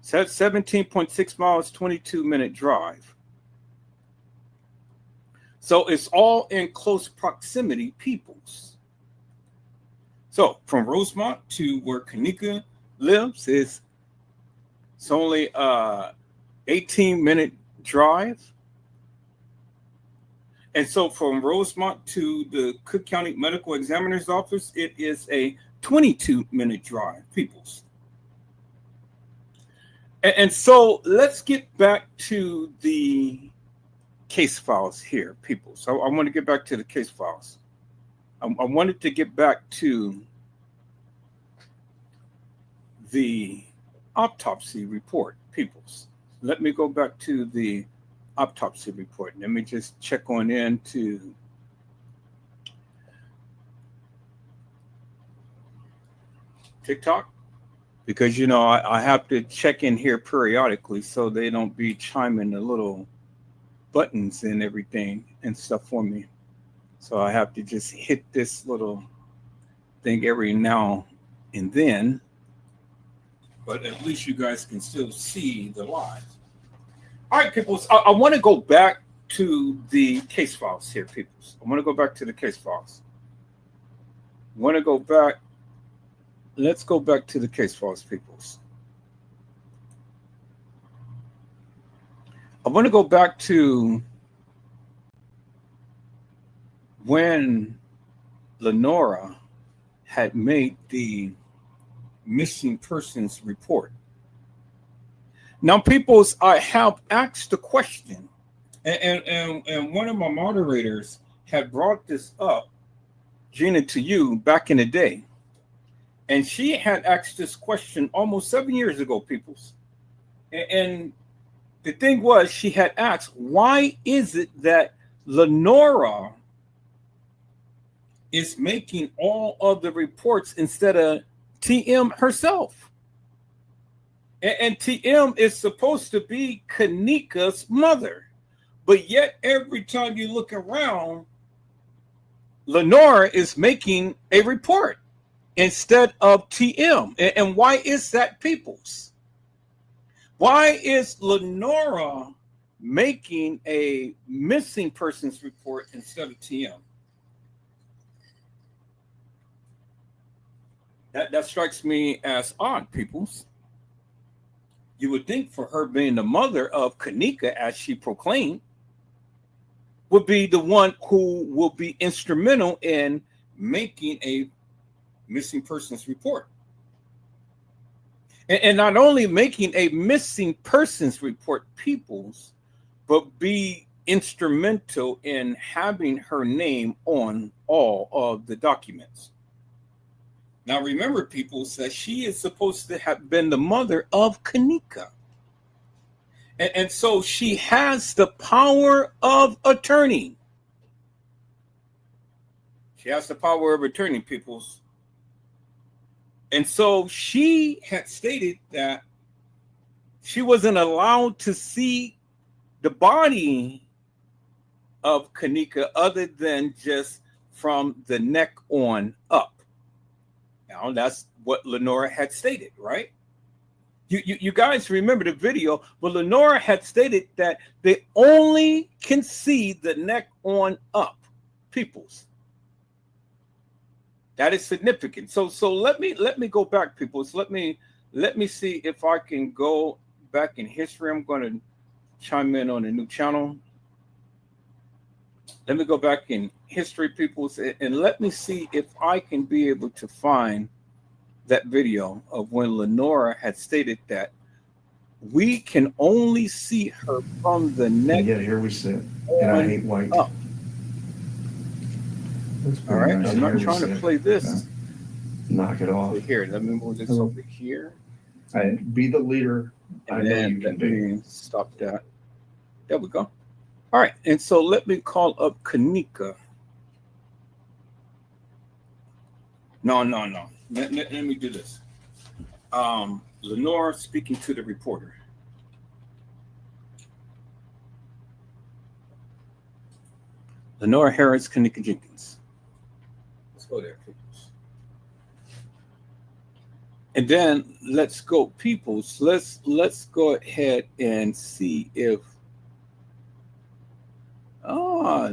So that's 17.6 miles, 22-minute drive. So it's all in close proximity, peoples. So from Rosemont to where Kenneka lives is it's only 18-minute drive. And so from Rosemont to the Cook County Medical Examiner's Office, it is a 22-minute drive, peoples. And so let's get back to the case files here, people. So I want to get back to the case files. I wanted to get back to the autopsy report, peoples. Let me go back to the autopsy report. Let me just check on into TikTok, because you know I have to check in here periodically so they don't be chiming the little buttons and everything and stuff for me. So I have to just hit this little thing every now and then. But at least you guys can still see the live. All right, people. I want to go back to the case files here, people. I want to go back to the case files. I want to go back. Let's go back to the case files, people. I want to go back to when Lenora had made the missing persons report. Now, peoples, I have asked the question, and one of my moderators had brought this up, Gina, to you back in the day. And she had asked this question almost 7 years ago, peoples. And the thing was, she had asked, why is it that Lenora is making all of the reports instead of TM herself? And TM is supposed to be Kenneka's mother. But yet, every time you look around, Lenora is making a report instead of TM. And why is that, peoples? Why is Lenora making a missing persons report instead of TM? That strikes me as odd, peoples. You would think for her being the mother of Kenneka, as she proclaimed, would be the one who will be instrumental in making a missing persons report. And not only making a missing persons report, peoples, but be instrumental in having her name on all of the documents. Now, remember, people, that she is supposed to have been the mother of Kenneka. And so she has the power of attorney. She has the power of attorney, peoples. And so she had stated that she wasn't allowed to see the body of Kenneka other than just from the neck on up. Now, that's what Lenora had stated, right? You guys remember the video where Lenora had stated that they only can see the neck on up, peoples. That is significant. So let me go back, peoples. Let me see if I can go back in history. I'm going to chime in on a new channel. Let me go back in history, peoples, and let me see if I can be able to find that video of when Lenora had stated that we can only see her from the neck.
Yeah, here we sit, and I hate white.
Up. All right, I'm not trying to play this.
Knock it off.
Here, let me move this over here.
Be the leader. I
And
know
then
you can
let
be.
me stop that. There we go. All right, and so let me call up Kenneka. No. Let me do this. Lenora speaking to the reporter. Lenora Harris, Kenneka Jenkins. Let's go there, peoples. And then let's go, peoples. Let's go ahead and see if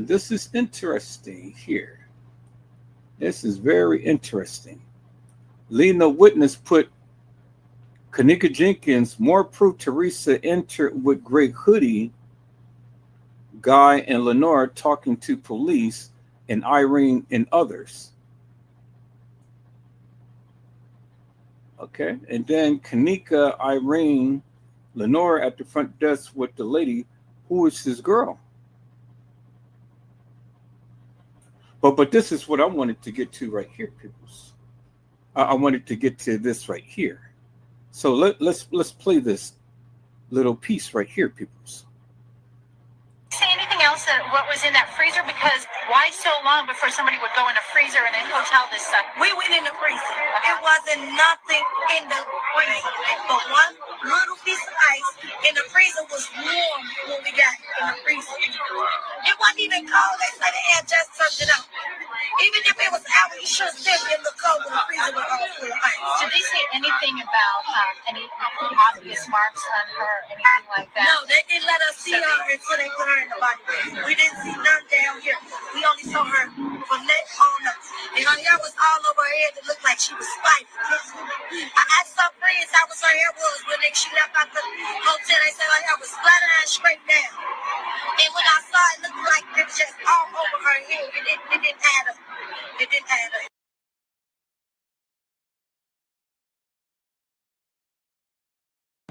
this is interesting here. This is very interesting. Lena Witness put Kenneka Jenkins, more proof Teresa entered with gray hoodie guy and Lenora talking to police and Irene and others. Okay, and then Kenneka, Irene, Lenora at the front desk with the lady who is his girl. But this is what I wanted to get to right here, peoples. I wanted to get to this right here. So let's play this little piece right here, peoples.
See anything else that what was in that freezer? Because why so long before somebody would go in a freezer in a hotel this stuff?
We went in the freezer. It wasn't nothing in the freezer, but one little piece of ice in the freezer was warm when we got in the freezer. It wasn't even cold. They said they had just turned it up. Even if it was out, you should still be in the cold when the freezer was all full of ice.
Did they say anything about any obvious marks on her, anything like that?
No, they didn't let us see her until they put her in the body bag. We didn't see none down here. We only saw her from neck on up. And her hair was all over her head. It looked like she was spiteful. I asked some friends how was her hair was when she left out the hotel. They said her hair was flat and straight down. And when I saw it, it looked like it was just all over her head. It didn't add up. It didn't add up.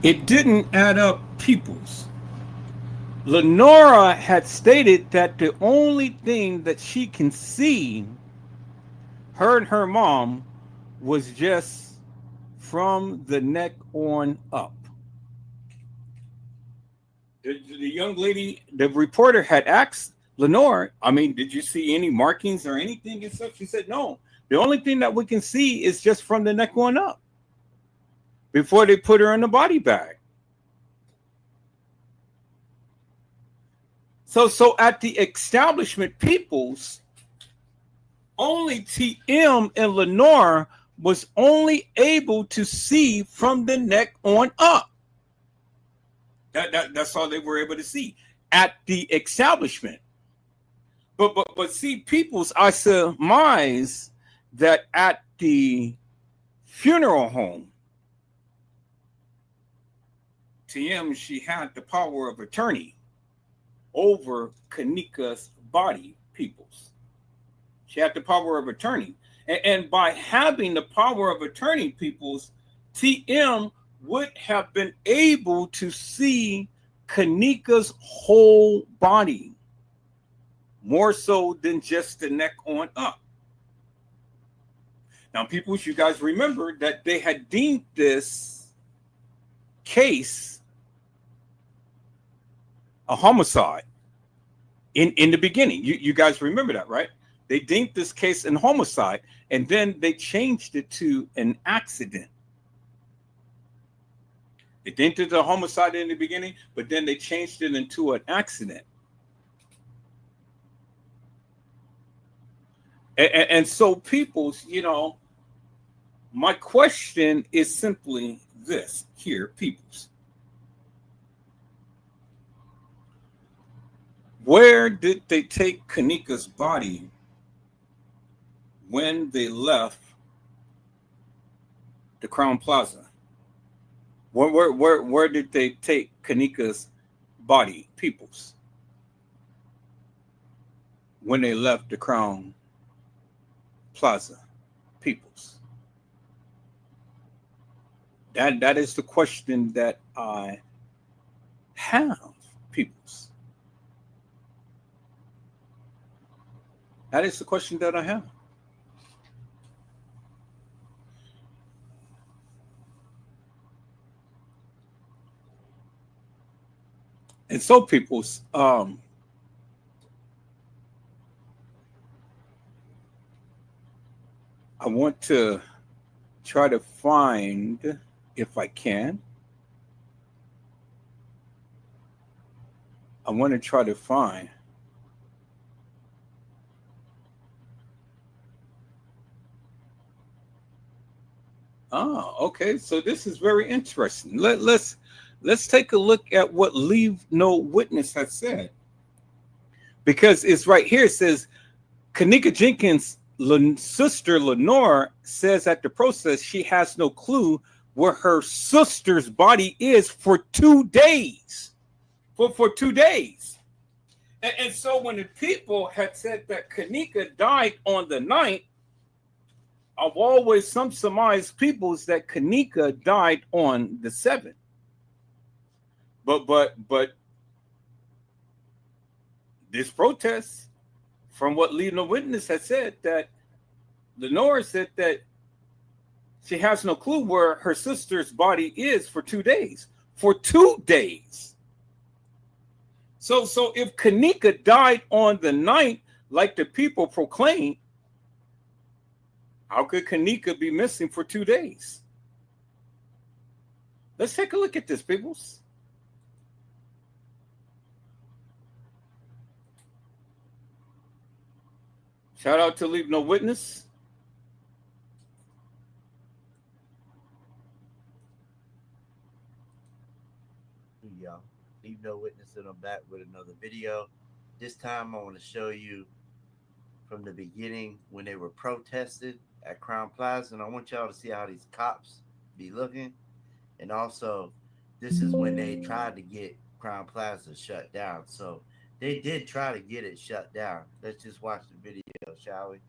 It didn't add up, peoples. Lenora had stated that the only thing that she can see, her and her mom, was just from the neck on up. The young lady, the reporter had asked Lenora, I mean, did you see any markings or anything and stuff? She said, no. The only thing that we can see is just from the neck on up before they put her in the body bag. So at the establishment, peoples, only TM and Lenora was only able to see from the neck on up. That's all they were able to see at the establishment. But see, peoples, I surmise that at the funeral home, TM, she had the power of attorney over Kenneka's body, peoples. She had the power of attorney. And by having the power of attorney, peoples, TM would have been able to see Kenneka's whole body, more so than just the neck on up. Now, peoples, you guys remember that they had deemed this case a homicide in the beginning. You guys remember that, right? They deemed this case an homicide, and then they changed it to an accident. They deemed it a homicide in the beginning, but then they changed it into an accident. And so, peoples, you know, my question is simply this here, peoples. Where did they take Kenneka's body when they left the Crown Plaza? Where did they take Kenneka's body, peoples, when they left the Crown Plaza, peoples? That is the question that I have, peoples. That is the question that I have. And so, peoples, I want to try to find, if I can, I want to try to find okay. So this is very interesting. Let's take a look at what Leave No Witness has said, because it's right here. It says Kenneka Jenkins' sister Lenore says at the process she has no clue where her sister's body is for 2 days. For 2 days. And so when the people had said that Kenneka died on the 9th, I've always surmised peoples that Kenneka died on the 7th. But this protest, from what leading witness has said, that Lenora said that she has no clue where her sister's body is for 2 days. For 2 days. So if Kenneka died on the 9th, like the people proclaim, how could Kenneka be missing for 2 days? Let's take a look at this, peoples. Shout out to Leave No Witness.
Y'all, Leave No Witness, and I'm back with another video. This time I want to show you from the beginning when they were protesting at Crown Plaza, and I want y'all to see how these cops be looking. And also, this is when they tried to get Crown Plaza shut down. So they did try to get it shut down. Let's just watch the video, shall we?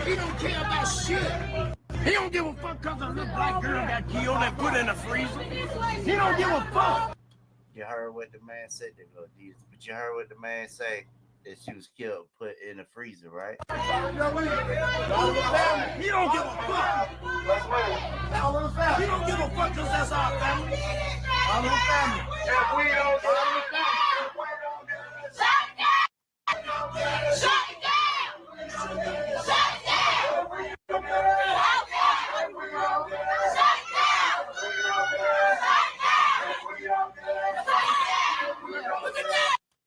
He don't care about shit. He don't give a fuck because a little black girl got killed and put in a freezer. He don't give a fuck.
You heard what the man said, but you heard what the man say, that she was killed, put in a freezer, right?
He don't give a fuck. He don't give a fuck because that's our family. Our little family. Shut it down! Shut it down! Shut it down!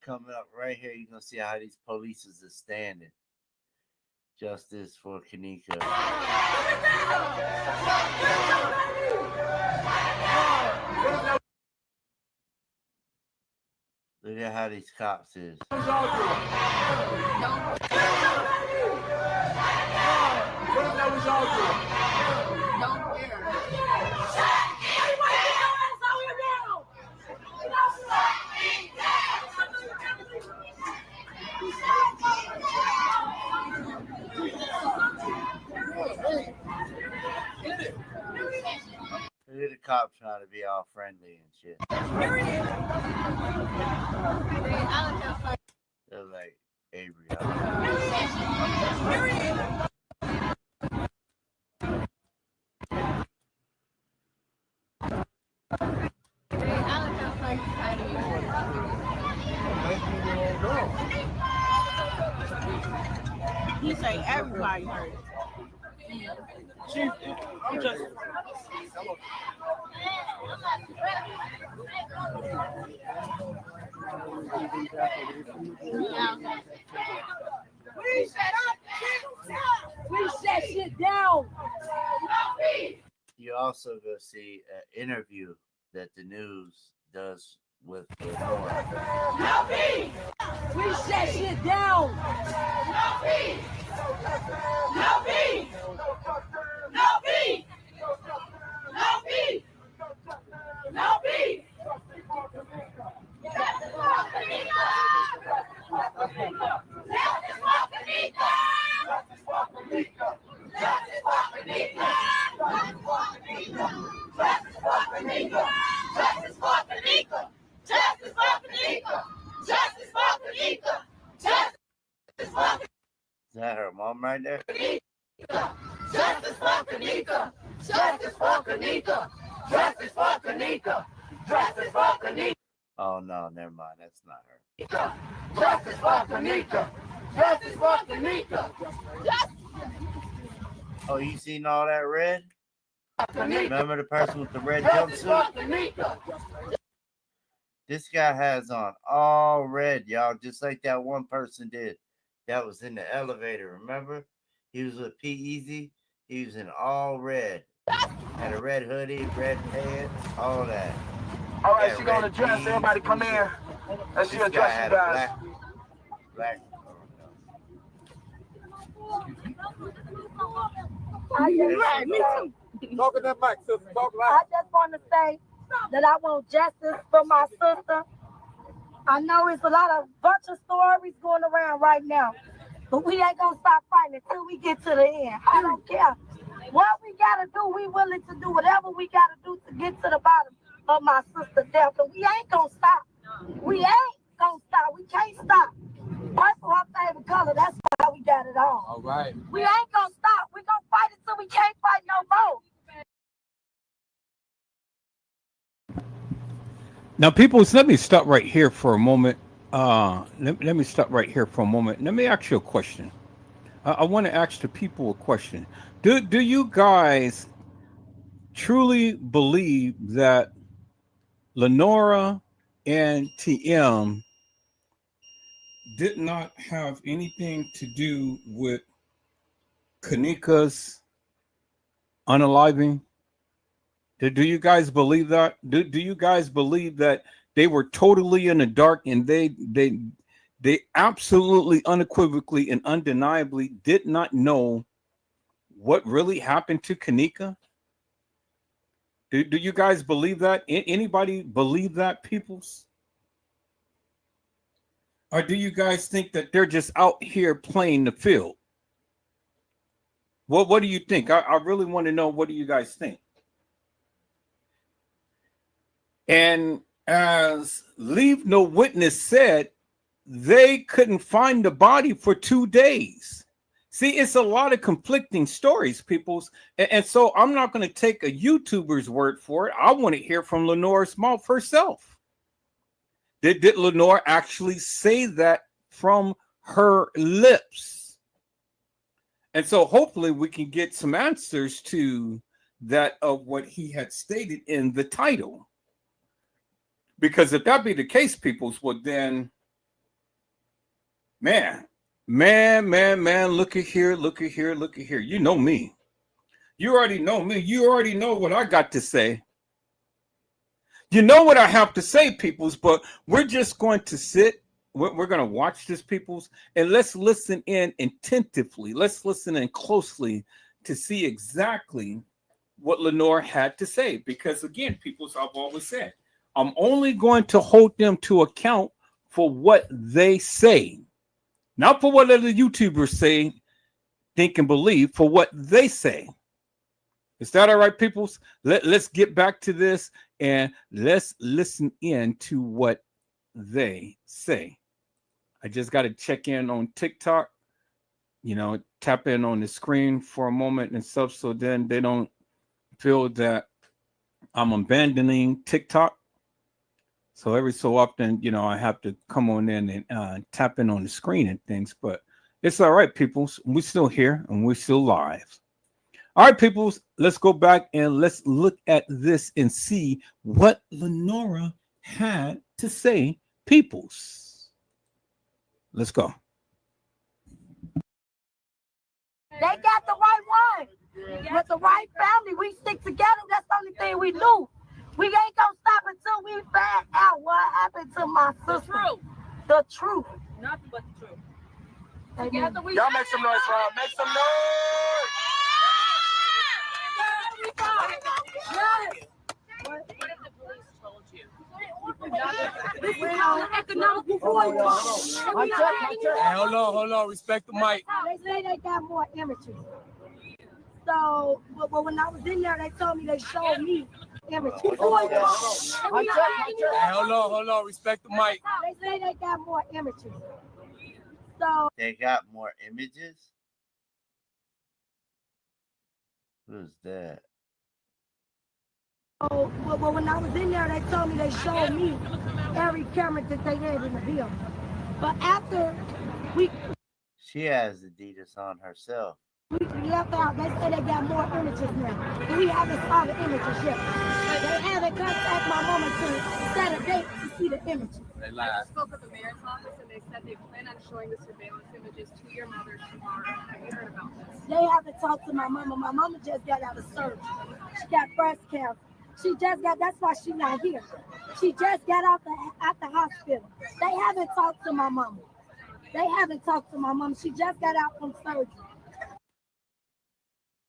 Coming up right here, you're going to see how these police are standing. Justice for Kenneka. Look at how these cops is. Look at the cops trying to be all friendly and shit. They're like Avery.
He say everybody heard it. Chief, I'm just.
Please shut shit down.
You also go see an interview that the news does with Lenora.
No peace. Please shut shit down. No peace. No peace. No peace. No peace. No peace. Justice for Kenneka. Justice for Kenneka. Justice for Kenneka. Justice for Kenneka. Justice for Kenneka. Justice for Kenneka. Justice for Kenneka. Justice for Kenneka. Justice for Kenneka.
Is that her mom right there?
Justice for Kenneka. Justice for Kenneka. Justice for Kenneka. Justice for Kenneka.
Oh no, never mind. That's not her.
Justice for Kenneka. Justice for Kenneka.
Oh, you seen all that red? Remember the person with the red jumpsuit? This guy has on all red, y'all, just like that one person did. That was in the elevator, remember? He was with P-Eazy. He was in all red. Had a red hoodie, red pants, all that.
All right, she gonna address. Everybody come in. Let's see address you guys.
Black.
Me too.
Talk in that mic, sister. Talk
I
loud.
just want to say that I want justice for my sister. I know it's a bunch of stories going around right now, but we ain't gonna stop fighting until we get to the end. I don't care what we gotta do. We willing to do whatever we gotta do to get to the bottom of my
Now, people, let me stop right here for a moment. Let me stop right here for a moment. Let me ask you a question. I want to ask the people a question. Do you guys truly believe that Lenora and TM did not have anything to do with Kanika's unaliving? Do you guys believe that? Do you guys believe that they were totally in the dark and they absolutely unequivocally and undeniably did not know what really happened to Kenneka? Do you guys believe that? Anybody believe that, peoples? Or do you guys think that they're just out here playing the field? What do you think? I really want to know, what do you guys think? And as Leave No Witness said, they couldn't find the body for 2 days. See, it's a lot of conflicting stories, peoples. And so I'm not going to take a YouTuber's word for it. I want to hear from Lenore's mouth herself. Did Lenore actually say that from her lips? And so hopefully we can get some answers to that of what he had stated in the title. Because if that be the case, peoples, well then, man, look at here. You know me. You already know me. You already know what I got to say. You know what I have to say, peoples, but we're just going to sit. We're going to watch this, peoples, and let's listen in attentively. Let's listen in closely to see exactly what Lenore had to say. Because again, peoples, I've always said, I'm only going to hold them to account for what they say. Not for what other YouTubers say, think, and believe, for what they say. Is that all right, peoples? Let's get back to this and let's listen in to what they say. I just got to check in on TikTok, tap in on the screen for a moment and stuff, so then they don't feel that I'm abandoning TikTok. So every so often, I have to come on in and tap in on the screen and things, but it's all right, people. We're still here and we're still live. All right, people, let's go back and let's look at this and see what Lenora had to say, peoples. Let's go.
They got the right one. With the right family, we stick together. That's the only thing we do. We ain't gonna stop until we find out what happened to my sister. The truth.
Nothing but the truth.
Together we
Y'all make some noise, Rob. Make some noise.
What if the police told you?
Hey, hold on. Respect the mic.
They say they got more images. So, but when I was in there, they told me they showed me images.
Hey, hold on. Respect the mic.
They say they got more images. So
They got more images? Who's that?
well, when I was in there, they told me they showed me every camera that they had in the building. But after
She has Adidas on herself.
we left out, they said they got more images now. And we haven't saw the images yet. They haven't contacted my mama to set a date to see the images.
They
I
lied.
just spoke with the mayor's office and they said they plan on showing the surveillance images to your mother tomorrow. Have you heard about this?
They haven't talked to my mama. My mama just got out of surgery. She got breast cancer. That's why she's not here. She just got out the hospital. They haven't talked to my mama. She just got out from surgery.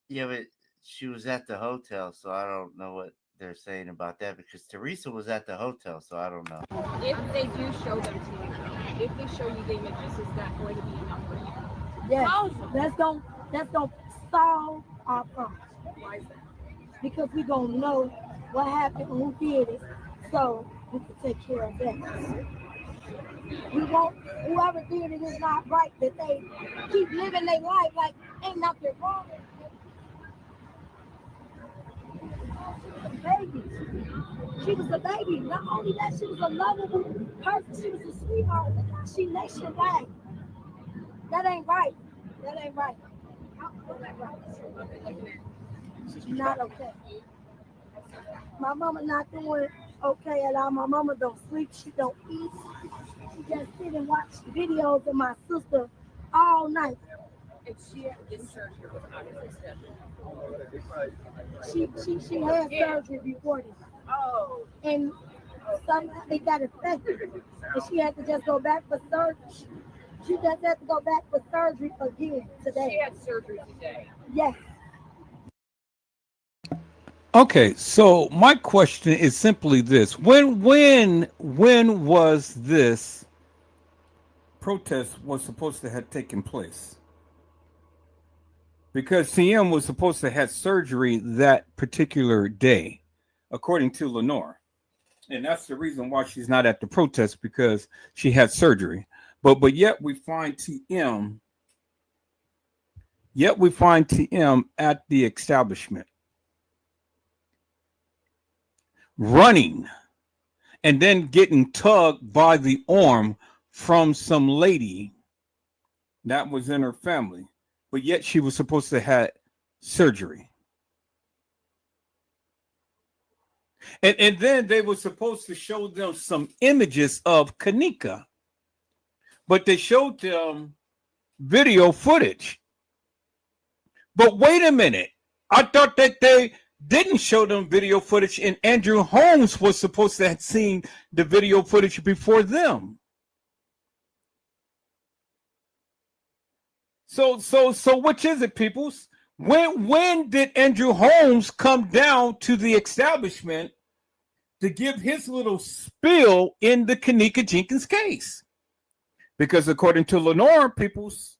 Yeah, but she was at the hotel, so I don't know what they're saying about that because Teresa was at the hotel, so I don't know.
If they do show them to you, if they show you the images, is that going to be enough for you?
Yes, that's gonna solve our problem.
Why is that?
Because we're gonna know what happened and who did it, so we can take care of that. We want whoever did it is not right, that they keep living their life like ain't nothing wrong with it. Babies,
She was a baby. Not only that, she was a lovable person. She was a sweetheart. Look how she nationwide. That ain't right. That ain't right. That ain't right. Not okay. My mama not doing okay at all. My mama don't sleep. She don't eat. She just sit and watch videos of my sister all night.
And she had to get surgery with obviously
She had surgery before this.
Oh.
And somehow they got infected. And she had to just go back for surgery. She just had to go back for surgery again today.
She had surgery today.
Yes.
Okay, so my question is simply this: when was this protest was supposed to have taken place? Because TM was supposed to have surgery that particular day, according to Lenore. And that's the reason why she's not at the protest, because she had surgery. But yet we find TM at the establishment, running and then getting tugged by the arm from some lady that was in her family. But yet she was supposed to have surgery. And then they were supposed to show them some images of Kenneka. But they showed them video footage. But wait a minute. I thought that they didn't show them video footage, and Andrew Holmes was supposed to have seen the video footage before them. So which is it, peoples? When did Andrew Holmes come down to the establishment to give his little spiel in the Kenneka Jenkins case? Because according to Lenore, peoples,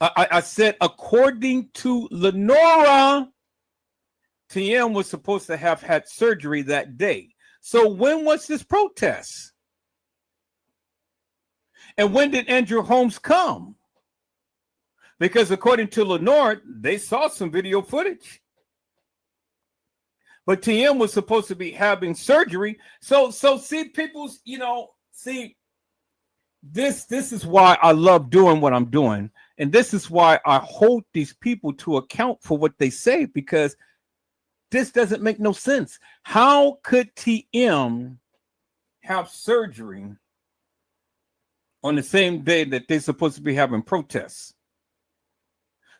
I said according to Lenora, TM was supposed to have had surgery that day. So when was this protest? And when did Andrew Holmes come? Because according to Lenore, they saw some video footage. But TM was supposed to be having surgery. So see, people's, this is why I love doing what I'm doing. And this is why I hold these people to account for what they say, because this doesn't make no sense. How could TM have surgery on the same day that they're supposed to be having protests?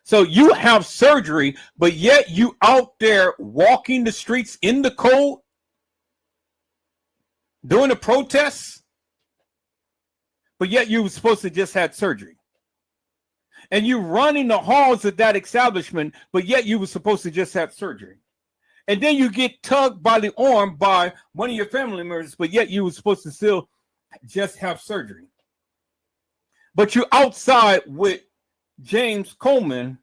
So you have surgery, but yet you out there walking the streets in the cold, doing the protests, but yet you were supposed to just had surgery. And you running the halls of that establishment, but yet you were supposed to just have surgery. And then you get tugged by the arm by one of your family members, but yet you were supposed to still just have surgery. But you're outside with James Coleman.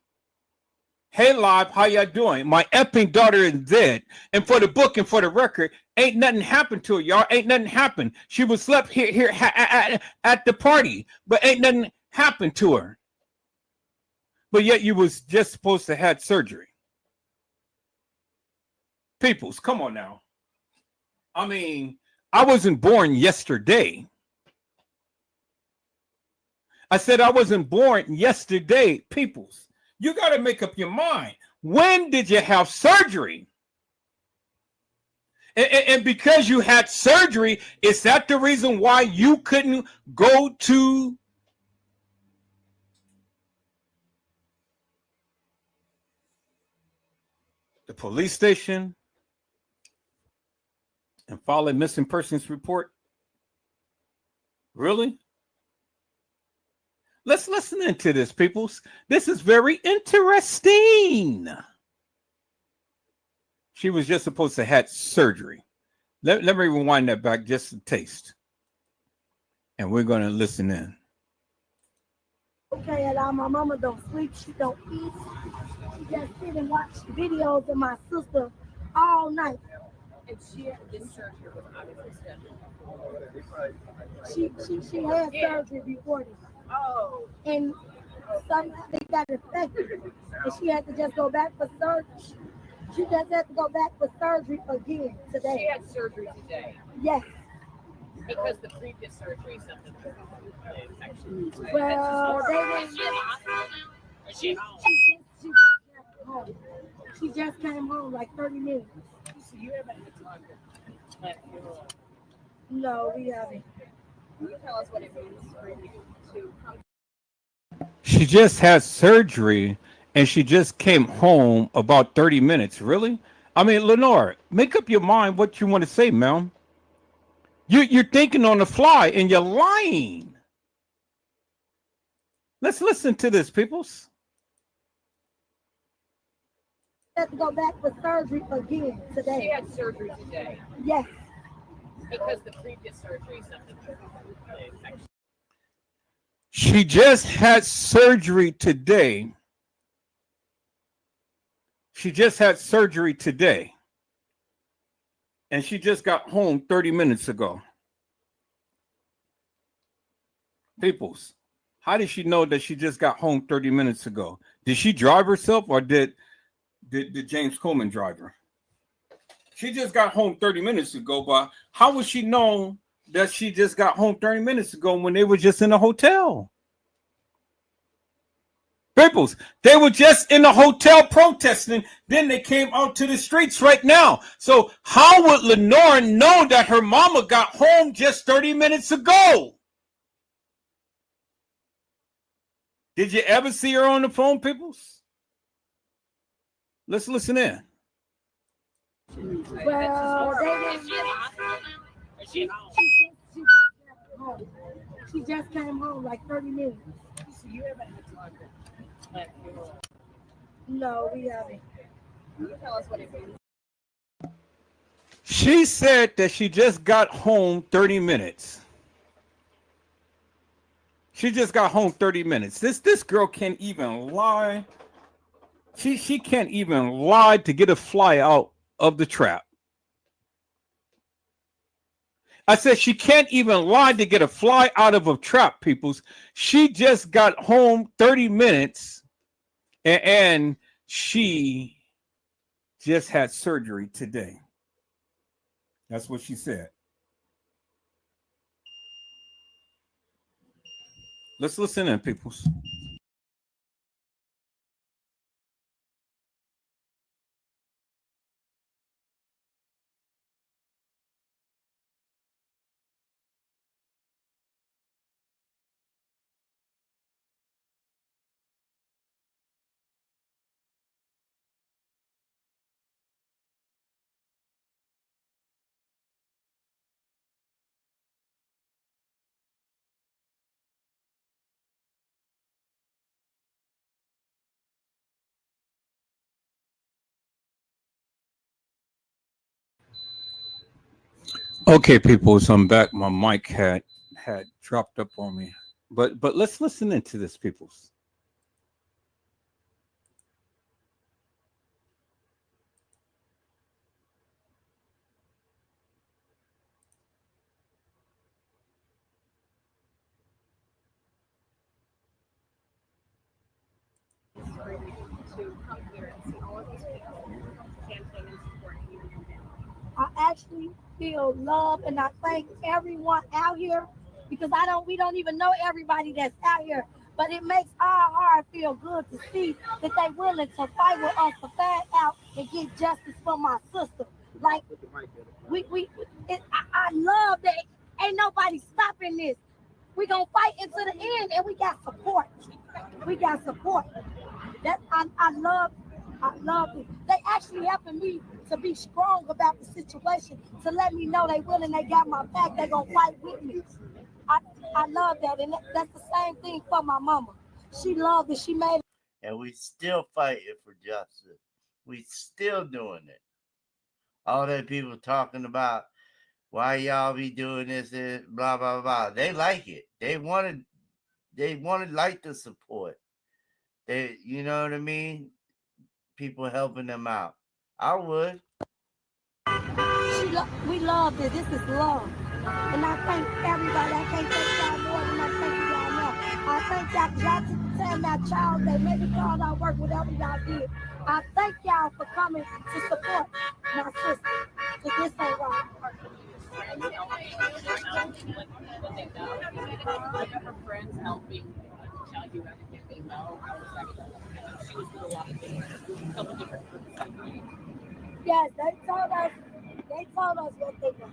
Hey, live, how y'all doing? My effing daughter is dead. And for the book and for the record, ain't nothing happened to her, y'all. Ain't nothing happened. She was slept here at the party, but ain't nothing happened to her. But yet you was just supposed to have surgery. Peoples, come on now. I mean, I wasn't born yesterday. I said I wasn't born yesterday, peoples. You got to make up your mind. When did you have surgery? And because you had surgery, is that the reason why you couldn't go to the police station and file a missing persons report? Really? Let's listen into this, peoples. This is very interesting. She was just supposed to have surgery. Let me rewind that back just a taste. And we're going to listen in.
Okay, and my mama don't sleep. She don't eat. She just sit and watch videos of my sister all night.
And she had to get surgery with obviously
She had surgery before this.
Oh.
And somehow they got infected. And she had to just go back for surgery She just had to go back for surgery again today.
She had surgery today.
Yes.
Because the previous surgery something was infection.
Well, they didn't.
She
She just home. She just came home like 30 minutes.
So you haven't had time to plan a funeral?
No, we haven't.
Can you tell us what it means for you to come?
She just had surgery and she just came home about 30 minutes. Really? I mean, Lenore, make up your mind what you want to say, ma'am. You're thinking on the fly and you're lying. Let's listen to this, peoples.
She had to go back for surgery again today.
She had surgery today.
Yes.
Because the previous surgery something was infection.
She just had surgery today. She just had surgery today. And she just got home 30 minutes ago. Peoples, how did she know that she just got home 30 minutes ago? Did she drive herself or did James Coleman drive her? She just got home 30 minutes ago, but how would she know that she just got home 30 minutes ago when they were just in a hotel? Peoples, they were just in a hotel protesting. Then they came out to the streets right now. So how would Lenore know that her mama got home just 30 minutes ago? Did you ever see her on the phone, peoples? Let's listen in.
Well, they didn't. She just came home like 30 minutes.
So you haven't had time to plan a funeral?
No, we haven't.
Can you tell us what it means?
She said that she just got home 30 minutes. She just got home 30 minutes. This girl can't even lie. She can't even lie to get a fly out of the trap. I said she can't even lie to get a fly out of a trap, peoples. She just got home 30 minutes and she just had surgery today. That's what she said. Let's listen in, peoples. Okay, people, so I'm back. My mic had dropped up on me, but let's listen into this, peoples.
For you to come here and see all of these people chanting and supporting you and your family?
I actually feel love, and I thank everyone out here because we don't even know everybody that's out here. But it makes our heart feel good to see that they're willing to fight with us to find out and get justice for my sister. Like I love that. Ain't nobody stopping this. We gonna fight into the end, and we got support. We got support. That I love it. They actually helping me to be strong about the situation, to let me know they willing, they got my back, they gonna fight with me. I love that, and that's the same thing for my mama. She loved it. She made it.
And we still fighting for justice. We still doing it. All that people talking about why y'all be doing this and blah blah blah. They like it. They wanted like the support. They, you know what I mean? People helping them out. I would.
We love it. This is love. And I thank everybody. I can't thank y'all more than I thank y'all now. I thank y'all
saying that child day, maybe call out work, whatever y'all did. I thank y'all for coming to support my sister. Because this ain't right.
Her friends helping tell you everything they know. I was like, she was with a lot of things, a couple different groups.
Yes, they told us what they know.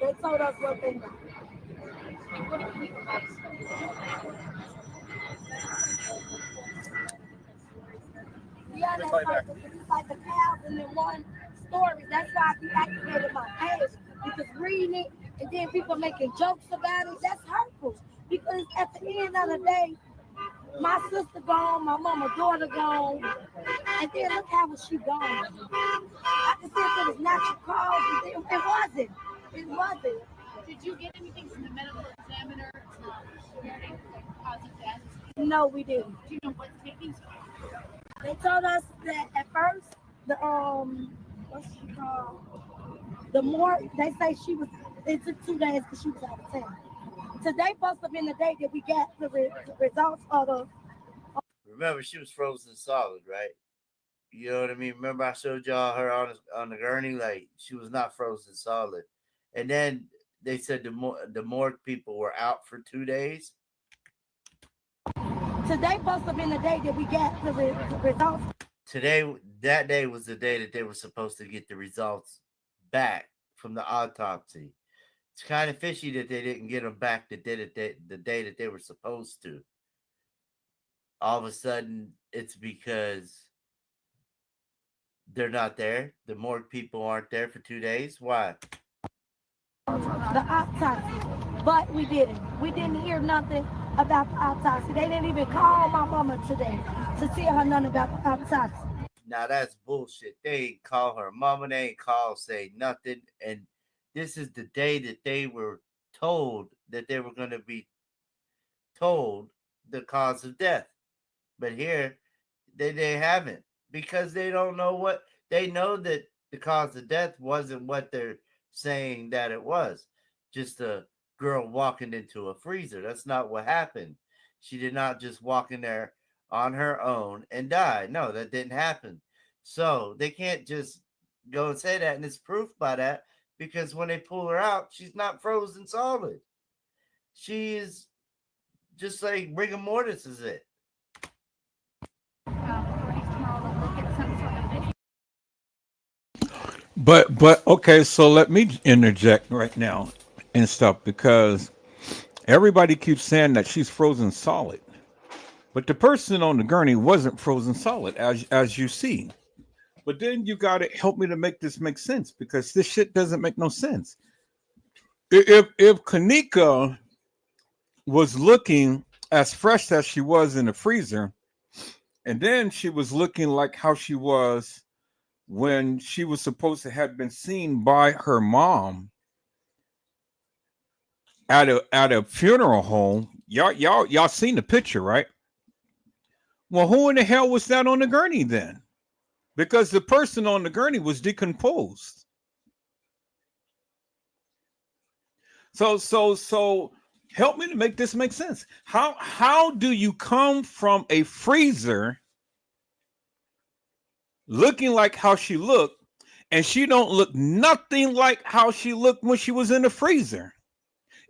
They told us what they know. Yeah, that's like the 1,001 stories. That's why I be activating my page, because reading it and then people making jokes about it, that's hurtful. Because at the end of the day, my sister gone, my mama daughter gone, and then look how was she gone. I can see if it was natural cause, it wasn't. It wasn't.
Did you get anything from the medical examiner regarding cause of death?
No, we didn't.
Do you know what's taking?
They told us that at first, the what's she called? The more they say she was, it took 2 days because she was out of town. Today must have been the day that we got the results of the.
Remember, she was frozen solid, right? You know what I mean? Remember, I showed y'all her on the gurney, like she was not frozen solid. And then they said the morgue people were out for 2 days.
Today must have been the day that we got the results.
That day was the day that they were supposed to get the results back from the autopsy. It's kind of fishy that they didn't get them back the day that they were supposed to. All of a sudden, it's because they're not there. The morgue people aren't there for 2 days. Why?
The autopsy, but we didn't. We didn't hear nothing about the autopsy. They didn't even call my mama today to tell her nothing about the autopsy.
Now that's bullshit. They ain't call her mama. They ain't call, say nothing. And this is the day that they were told that they were going to be told the cause of death. But here, they haven't, because they don't know what, they know that the cause of death wasn't what they're saying that it was. Just a girl walking into a freezer. That's not what happened. She did not just walk in there on her own and die. No, that didn't happen. So they can't just go and say that, and it's proof by that, because when they pull her out, she's not frozen solid. She is just like rigor mortis is it.
But okay, so let me interject right now and stuff, because everybody keeps saying that she's frozen solid, but the person on the gurney wasn't frozen solid, as you see. But then you got to help me to make this make sense, because this shit doesn't make no sense. If Kenneka was looking as fresh as she was in the freezer, and then she was looking like how she was when she was supposed to have been seen by her mom at a funeral home. Y'all seen the picture, right? Well, who in the hell was that on the gurney then? Because the person on the gurney was decomposed. So help me to make this make sense. How do you come from a freezer looking like how she looked, and she don't look nothing like how she looked when she was in the freezer?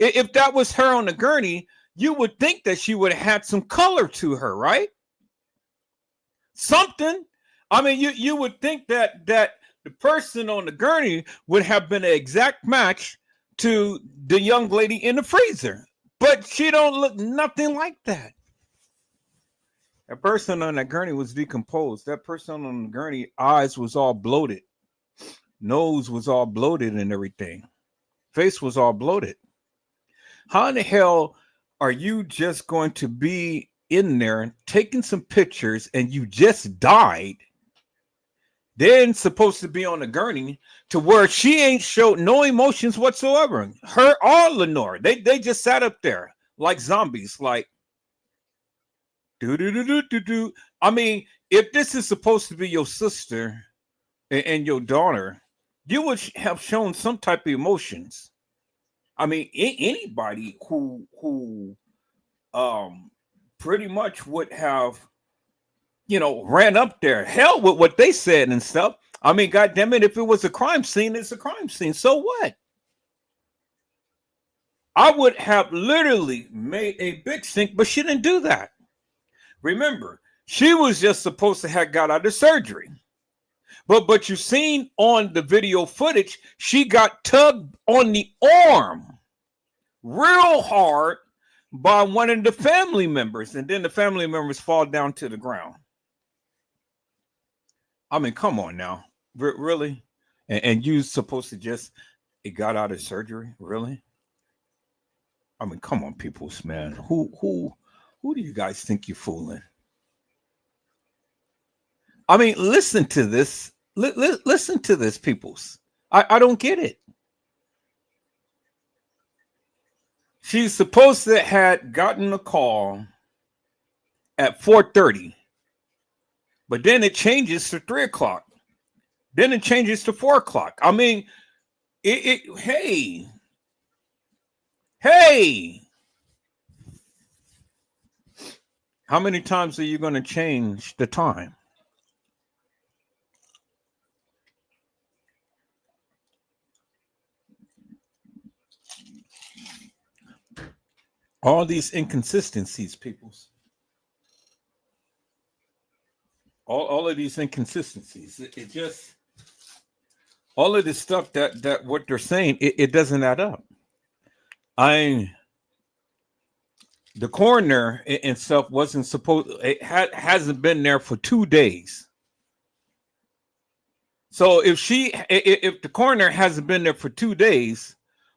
If that was her on the gurney, you would think that she would have had some color to her, right? Something. I mean, you would think that the person on the gurney would have been an exact match to the young lady in the freezer, but she don't look nothing like that. That person on that gurney was decomposed. That person on the gurney, eyes was all bloated, nose was all bloated and everything, face was all bloated. How in the hell are you just going to be in there taking some pictures and you just died, then supposed to be on the gurney to where she ain't showed no emotions whatsoever? Her or Lenore, they just sat up there like zombies, like do. I mean, if this is supposed to be your sister and your daughter, you would have shown some type of emotions. I mean, anybody who pretty much would have, ran up there. Hell with what they said and stuff. I mean, goddamn it, if it was a crime scene, it's a crime scene. So what? I would have literally made a big stink, but she didn't do that. Remember, she was just supposed to have got out of surgery. But you seen on the video footage, she got tugged on the arm real hard by one of the family members, and then the family members fall down to the ground. I mean, come on now, really? And you supposed to just got out of surgery, really? I mean, come on, peoples, man. Who do you guys think you're fooling? I mean, listen to this. Listen to this, peoples. I don't get it. She's supposed to have gotten a call at 4:30, but then it changes to 3 o'clock. Then it changes to 4 o'clock. I mean, hey. How many times are you going to change the time? All these inconsistencies, peoples. All of these inconsistencies. It just, all of this stuff that what they're saying, it doesn't add up. The coroner and stuff wasn't supposed, hasn't been there for 2 days. So if the coroner hasn't been there for 2 days,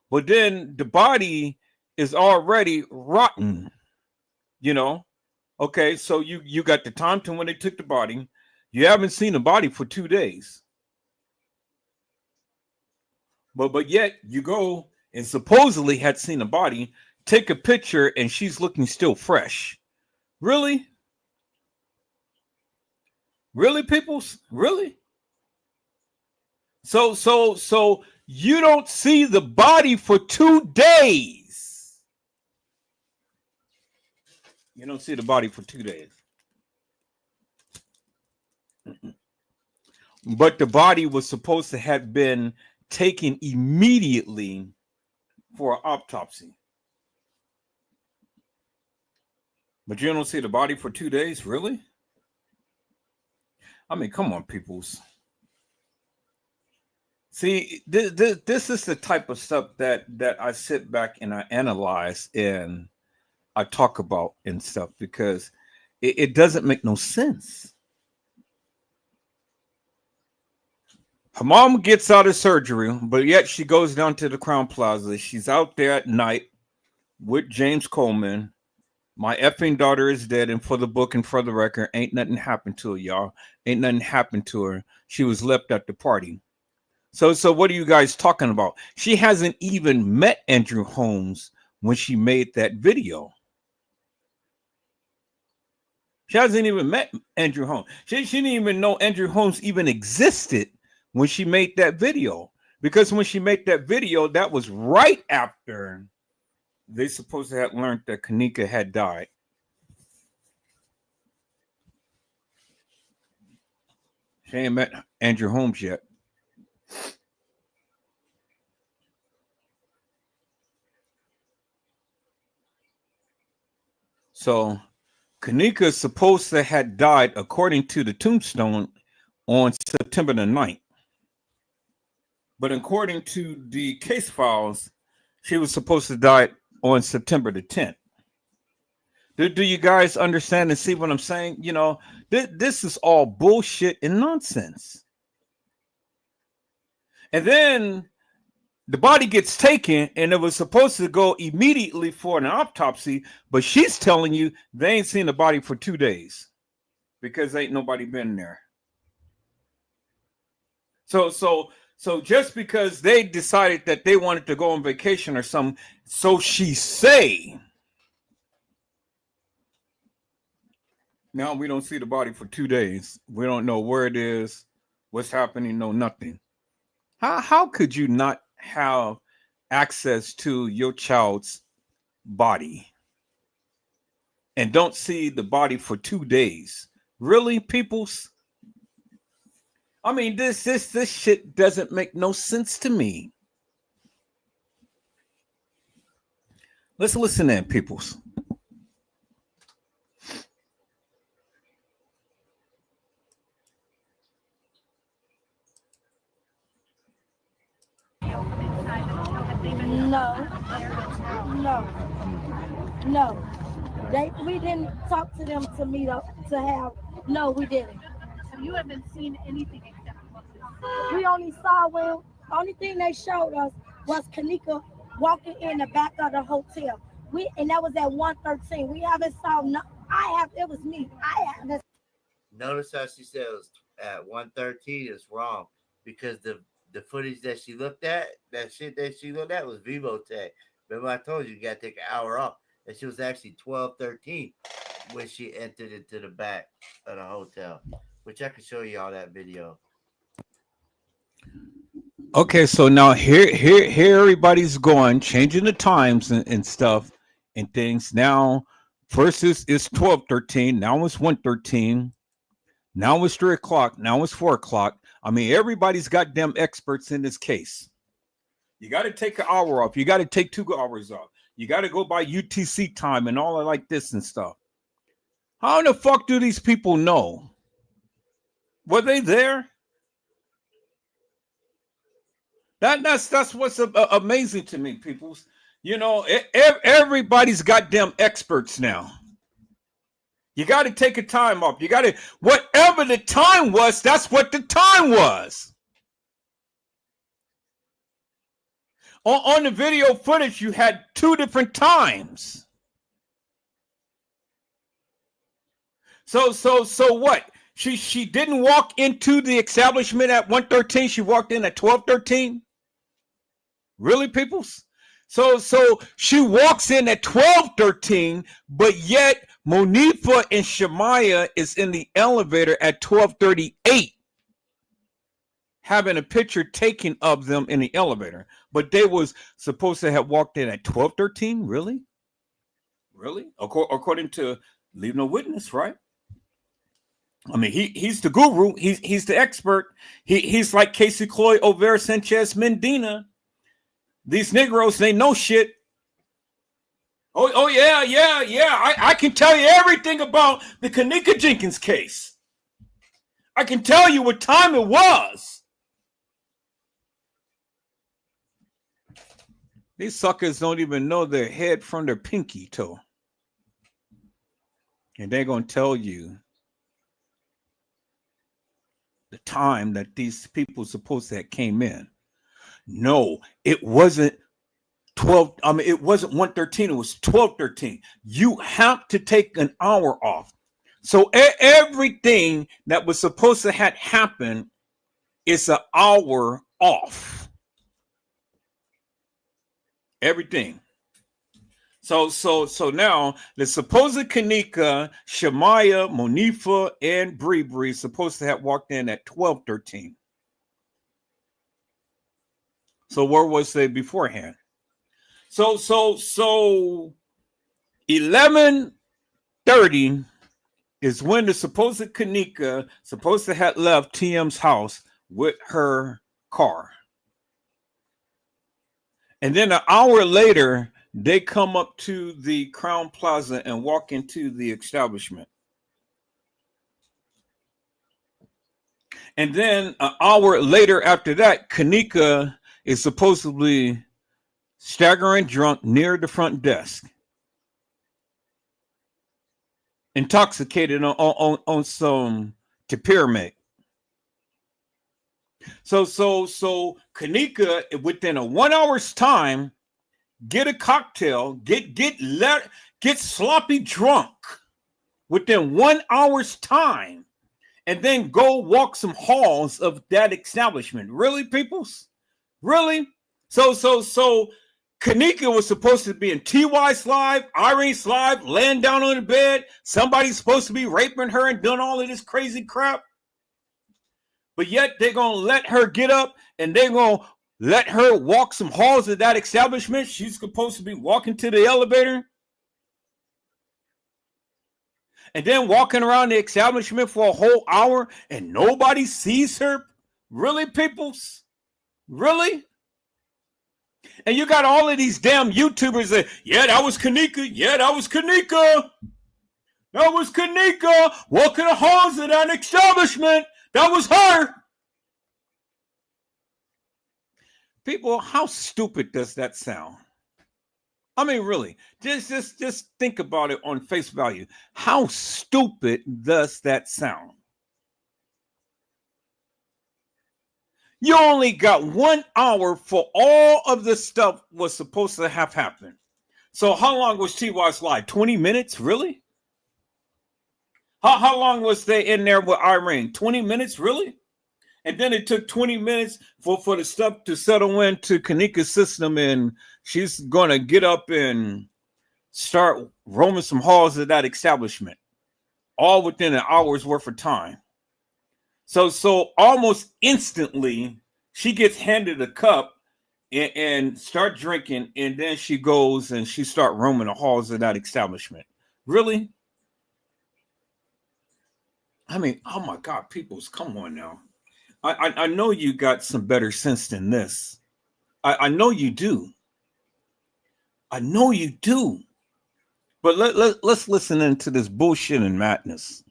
well, then the body is already rotten, Okay, so you got the time to when they took the body. You haven't seen the body for 2 days. But yet you go and supposedly had seen the body, take a picture, and she's looking still fresh. Really? Really, peoples? Really? So you don't see the body for 2 days. You don't see the body for 2 days. But the body was supposed to have been taken immediately for an autopsy. But you don't see the body for 2 days? Really? I mean, come on, peoples. See, this is the type of stuff that I sit back and I analyze and I talk about and stuff, because it doesn't make no sense. Her mom gets out of surgery, but yet she goes down to the Crown Plaza. She's out there at night with James Coleman. My effing daughter is dead, and for the book and for the record, ain't nothing happened to her, y'all. Ain't nothing happened to her. She was left at the party. So what are you guys talking about? She hasn't even met Andrew Holmes when she made that video. She hasn't even met Andrew Holmes. She didn't even know Andrew Holmes even existed when she made that video. Because when she made that video, that was right after they supposed to have learned that Kenneka had died. She ain't met Andrew Holmes yet. So Kenneka is supposed to have died, according to the tombstone, on September the 9th. But according to the case files, she was supposed to die on September the 10th. Do you guys understand and see what I'm saying? This is all bullshit and nonsense. And then the body gets taken, and it was supposed to go immediately for an autopsy, but she's telling you they ain't seen the body for 2 days because ain't nobody been there. So just because they decided that they wanted to go on vacation or something, so she say, now we don't see the body for 2 days. We don't know where it is, what's happening, no nothing. How could you not have access to your child's body and don't see the body for 2 days. Really, peoples? I mean, this shit doesn't make no sense to me. Let's listen in, peoples.
No. We didn't talk to them to meet up to have. No, we didn't.
So you haven't seen anything except what
We only saw only thing they showed us was Kenneka walking in the back of the hotel. And that was at 113. We haven't saw it was me. I haven't.
Notice how she said it was at 113 is wrong because the footage that she looked at, that shit that she looked at was Vivotech. Remember I told you gotta take an hour off. And she was actually 12:13 when she entered into the back of the hotel, which I can show you all that video.
Okay, so now here everybody's going, changing the times and stuff and things. Now, first is 12:13. Now it's 1:13. Now it's 3 o'clock. Now it's 4 o'clock. I mean, everybody's goddamn experts in this case. You got to take an hour off. You got to take 2 hours off. You got to go by UTC time and all like this and stuff. How in the fuck do these people know? Were they there? That's what's amazing to me, peoples. You know, everybody's goddamn experts now. You got to take a time off. You got to, whatever the time was, that's what the time was. On the video footage, you had 2 different times. So what? She didn't walk into the establishment at 1:13. She walked in at 12:13. Really, peoples? So she walks in at 12:13, but yet Monifa and Shemaya is in the elevator at 12:38. Having a picture taken of them in the elevator, but they was supposed to have walked in at 12:13. Really? According to Leaving a Witness, right? I mean, he's the guru. He's the expert. He's like Casey Cloy, Overa Sanchez, Mendina. These Negroes, they know shit. Oh yeah. I can tell you everything about the Kenneka Jenkins case. I can tell you what time it was. These suckers don't even know their head from their pinky toe. And they're going to tell you the time that these people supposed to have came in. No, it wasn't 12. I mean, it wasn't 1:13. It was 12:13. You have to take an hour off. So everything that was supposed to have happened is an hour off. Everything. So now the supposed Kenneka, Shemaya, Monifa, and Bree supposed to have walked in at 12:13. So where was they beforehand? So 11:30 is when the supposed Kenneka supposed to have left TM's house with her car. And then an hour later, they come up to the Crown Plaza and walk into the establishment. And then an hour later after that, Kenneka is supposedly staggering drunk near the front desk, intoxicated on some tapirmate. So Kenneka, within a 1 hour's time, get a cocktail, get sloppy drunk within 1 hour's time, and then go walk some halls of that establishment. Really, peoples? Really? So Kenneka was supposed to be in TY's live, Irene's live, laying down on the bed. Somebody's supposed to be raping her and doing all of this crazy crap. But yet they're going to let her get up and they're going to let her walk some halls of that establishment. She's supposed to be walking to the elevator. and then walking around the establishment for a whole hour and nobody sees her? Really, peoples? Really? And you got all of these damn YouTubers that, yeah, that was Kenneka. Yeah, that was Kenneka. That was Kenneka walking the halls of that establishment. That was her. People, how stupid does that sound? I mean, really, just think about it on face value. How stupid does that sound? You only got 1 hour for all of this stuff was supposed to have happened. So how long was TY's live? 20 minutes? Really? How long was they in there with Irene? 20 minutes? Really? And then it took 20 minutes for the stuff to settle into Kenneka's system, and she's going to get up and start roaming some halls of that establishment, all within an hour's worth of time. So almost instantly, she gets handed a cup and start drinking, and then she goes and she start roaming the halls of that establishment. Really? I mean, oh my God, peoples, come on now. I know you got some better sense than this. I know you do. I know you do. But let's listen into this bullshit and madness.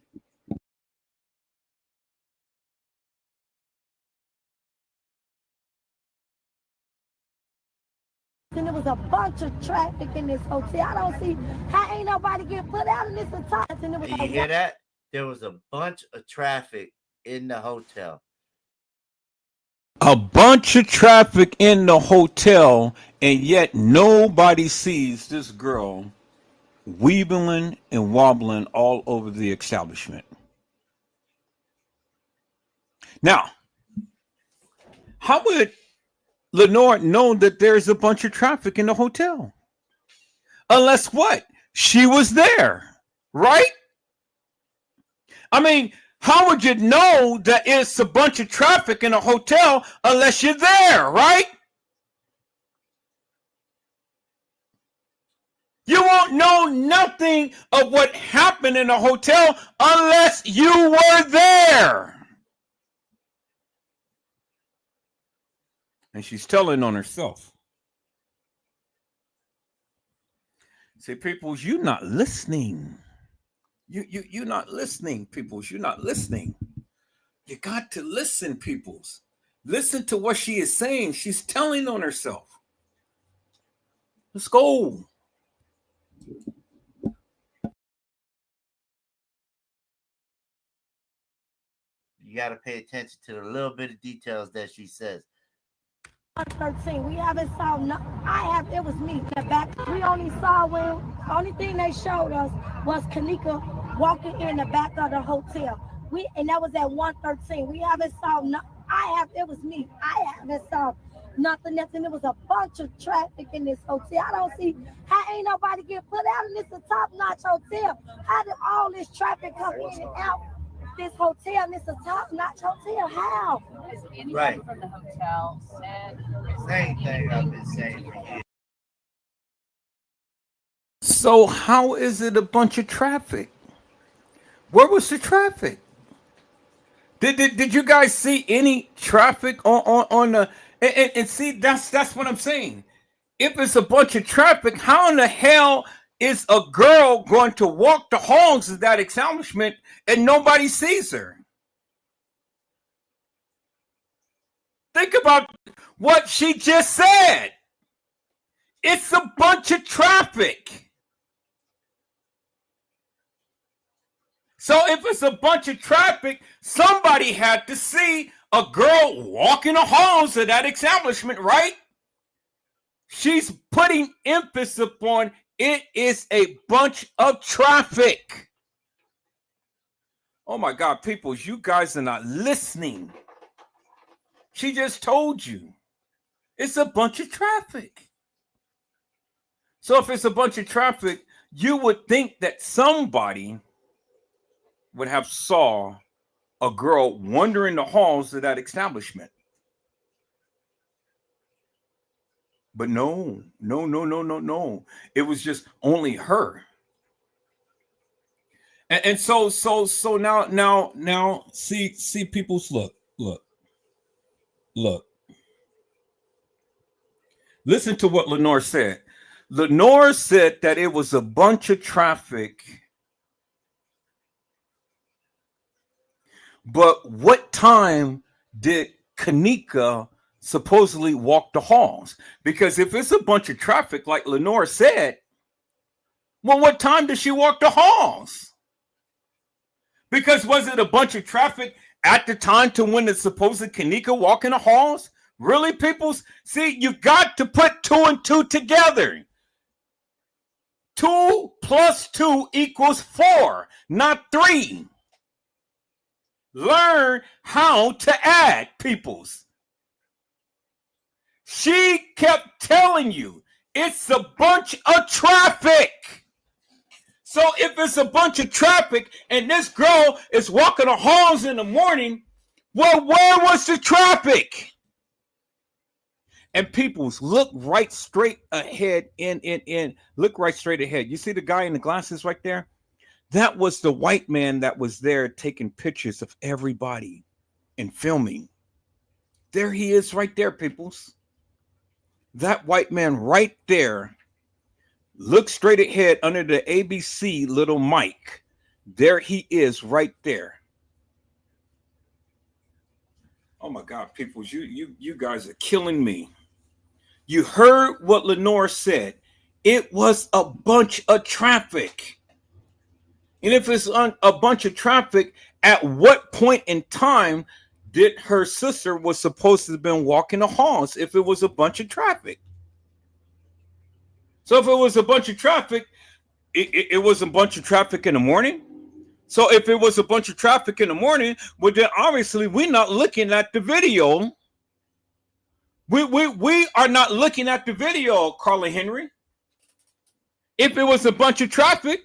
And there was a bunch of traffic in this hotel. I don't see how ain't nobody get put out in this time.
Did you hear that? There was a bunch of traffic in the hotel.
A bunch of traffic in the hotel, and yet nobody sees this girl weebling and wobbling all over the establishment. Now, how would Lenore know that there's a bunch of traffic in the hotel? Unless what? She was there, right? I mean, how would you know that it's a bunch of traffic in a hotel unless you're there, right? You won't know nothing of what happened in a hotel unless you were there. And she's telling on herself. See, peoples, you're not listening. You're not listening, peoples. You're not listening. You got to listen, peoples. Listen to what she is saying. She's telling on herself. Let's go.
You got to pay attention to the little bit of details that she says.
13. We haven't saw no. It was me in the back. We only saw when only thing they showed us was Kenneka walking in the back of the hotel. And that was at 113. We haven't saw no. It was me. I haven't saw nothing else. And there was a bunch of traffic in this hotel. I don't see how ain't nobody get put out, and it's a top-notch hotel. How did all this traffic come in and out this hotel, and it's a top-notch hotel? How?
Has anybody from the hotel said
same thing I've been saying for years?
So how is it a bunch of traffic? Where was the traffic? Did you guys see any traffic on the and see that's what I'm saying. If it's a bunch of traffic, how in the hell is a girl going to walk the halls of that establishment and nobody sees her? Think about what she just said. It's a bunch of traffic. So if it's a bunch of traffic, somebody had to see a girl walking the halls of that establishment, right? She's putting emphasis upon it is a bunch of traffic. Oh my God, people, you guys are not listening. She just told you it's a bunch of traffic. So if it's a bunch of traffic, you would think that somebody would have saw a girl wandering the halls of that establishment. But no. It was just only her. And so now see people's look. Listen to what Lenore said. Lenore said that it was a bunch of traffic. But what time did Kenneka supposedly walk the halls? Because if it's a bunch of traffic, like Lenore said, well, what time did she walk the halls? Because was it a bunch of traffic at the time to when the supposed Kenneka walking the halls? Really, peoples? See, you got to put 2 and 2 together. 2 plus 2 equals 4, not 3. Learn how to add, peoples. She kept telling you it's a bunch of traffic. So if it's a bunch of traffic and this girl is walking the halls in the morning, well, where was the traffic? And peoples, look right straight ahead look right straight ahead. You see the guy in the glasses right there? That was the white man that was there taking pictures of everybody and filming. There he is right there, peoples. That white man right there. Look straight ahead under the ABC little mic. There he is right there. Oh my God, peoples, you guys are killing me. You heard what Lenore said. It was a bunch of traffic. And if it's a bunch of traffic, at what point in time did her sister was supposed to have been walking the halls if it was a bunch of traffic? So if it was a bunch of traffic, it was a bunch of traffic in the morning. So if it was a bunch of traffic in the morning, well, then obviously we're not looking at the video. We are not looking at the video, Carla Henry. If it was a bunch of traffic,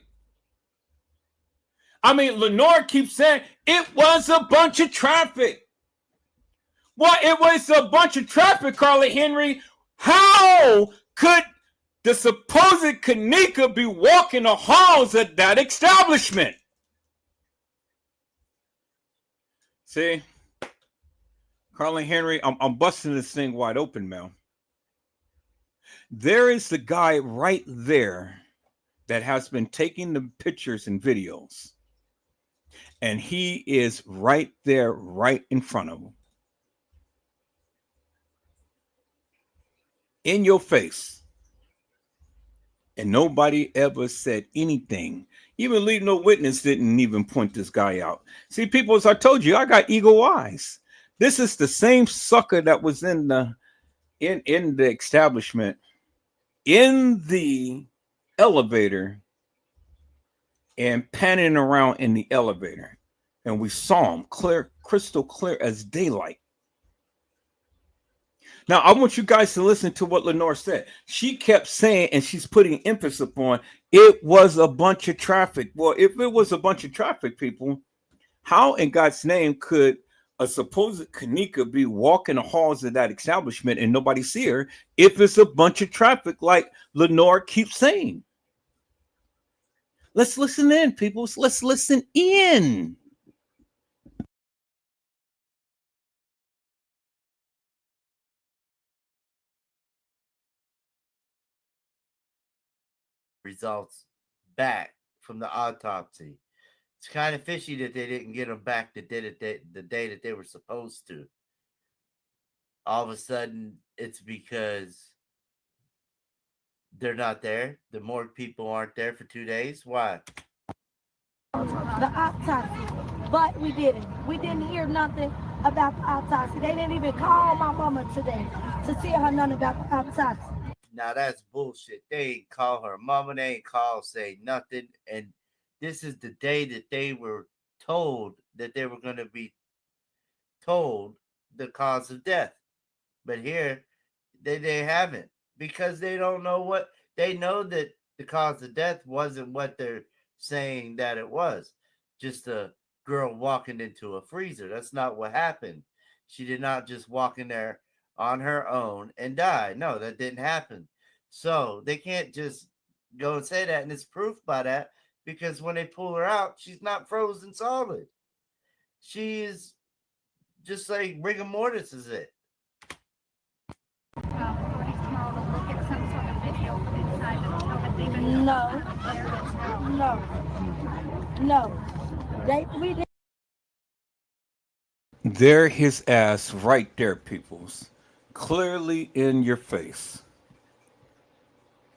I mean, Lenore keeps saying it was a bunch of traffic. Well, it was a bunch of traffic, Carla Henry. How could the supposed Kenneka be walking the halls at that establishment? See, Carla Henry, I'm busting this thing wide open, Mel. There is the guy right there that has been taking the pictures and videos. And he is right there, right in front of him. In your face. And nobody ever said anything. Even Leave No Witness didn't even point this guy out. See, people, as I told you, I got eagle eyes. This is the same sucker that was in the establishment, in the elevator, and panning around in the elevator. And we saw him clear, crystal clear as daylight. Now, I want you guys to listen to what Lenore said. She kept saying, and she's putting emphasis upon, it was a bunch of traffic. Well, if it was a bunch of traffic, people, how in God's name could a supposed Kenneka be walking the halls of that establishment and nobody see her if it's a bunch of traffic like Lenore keeps saying? Let's listen in, people. Let's listen in.
Results back from the autopsy. It's kind of fishy that they didn't get them back the day that they were supposed to. All of a sudden, it's because they're not there. The morgue people aren't there for 2 days. Why?
The autopsy, but we didn't. We didn't hear nothing about the autopsy. They didn't even call my mama today to tell her nothing about the autopsy.
Now that's bullshit. They ain't call her mama. They ain't call, say nothing. And this is the day that they were told that they were going to be told the cause of death. But here, they haven't, because they don't know what, they know that the cause of death wasn't what they're saying that it was. Just a girl walking into a freezer. That's not what happened. She did not just walk in there on her own and die. No, that didn't happen. So they can't just go and say that. And it's proof by that because when they pull her out, she's not frozen solid. She is just like rigor mortis is it.
No. We didn't.
There his ass right there, peoples. Clearly in your face.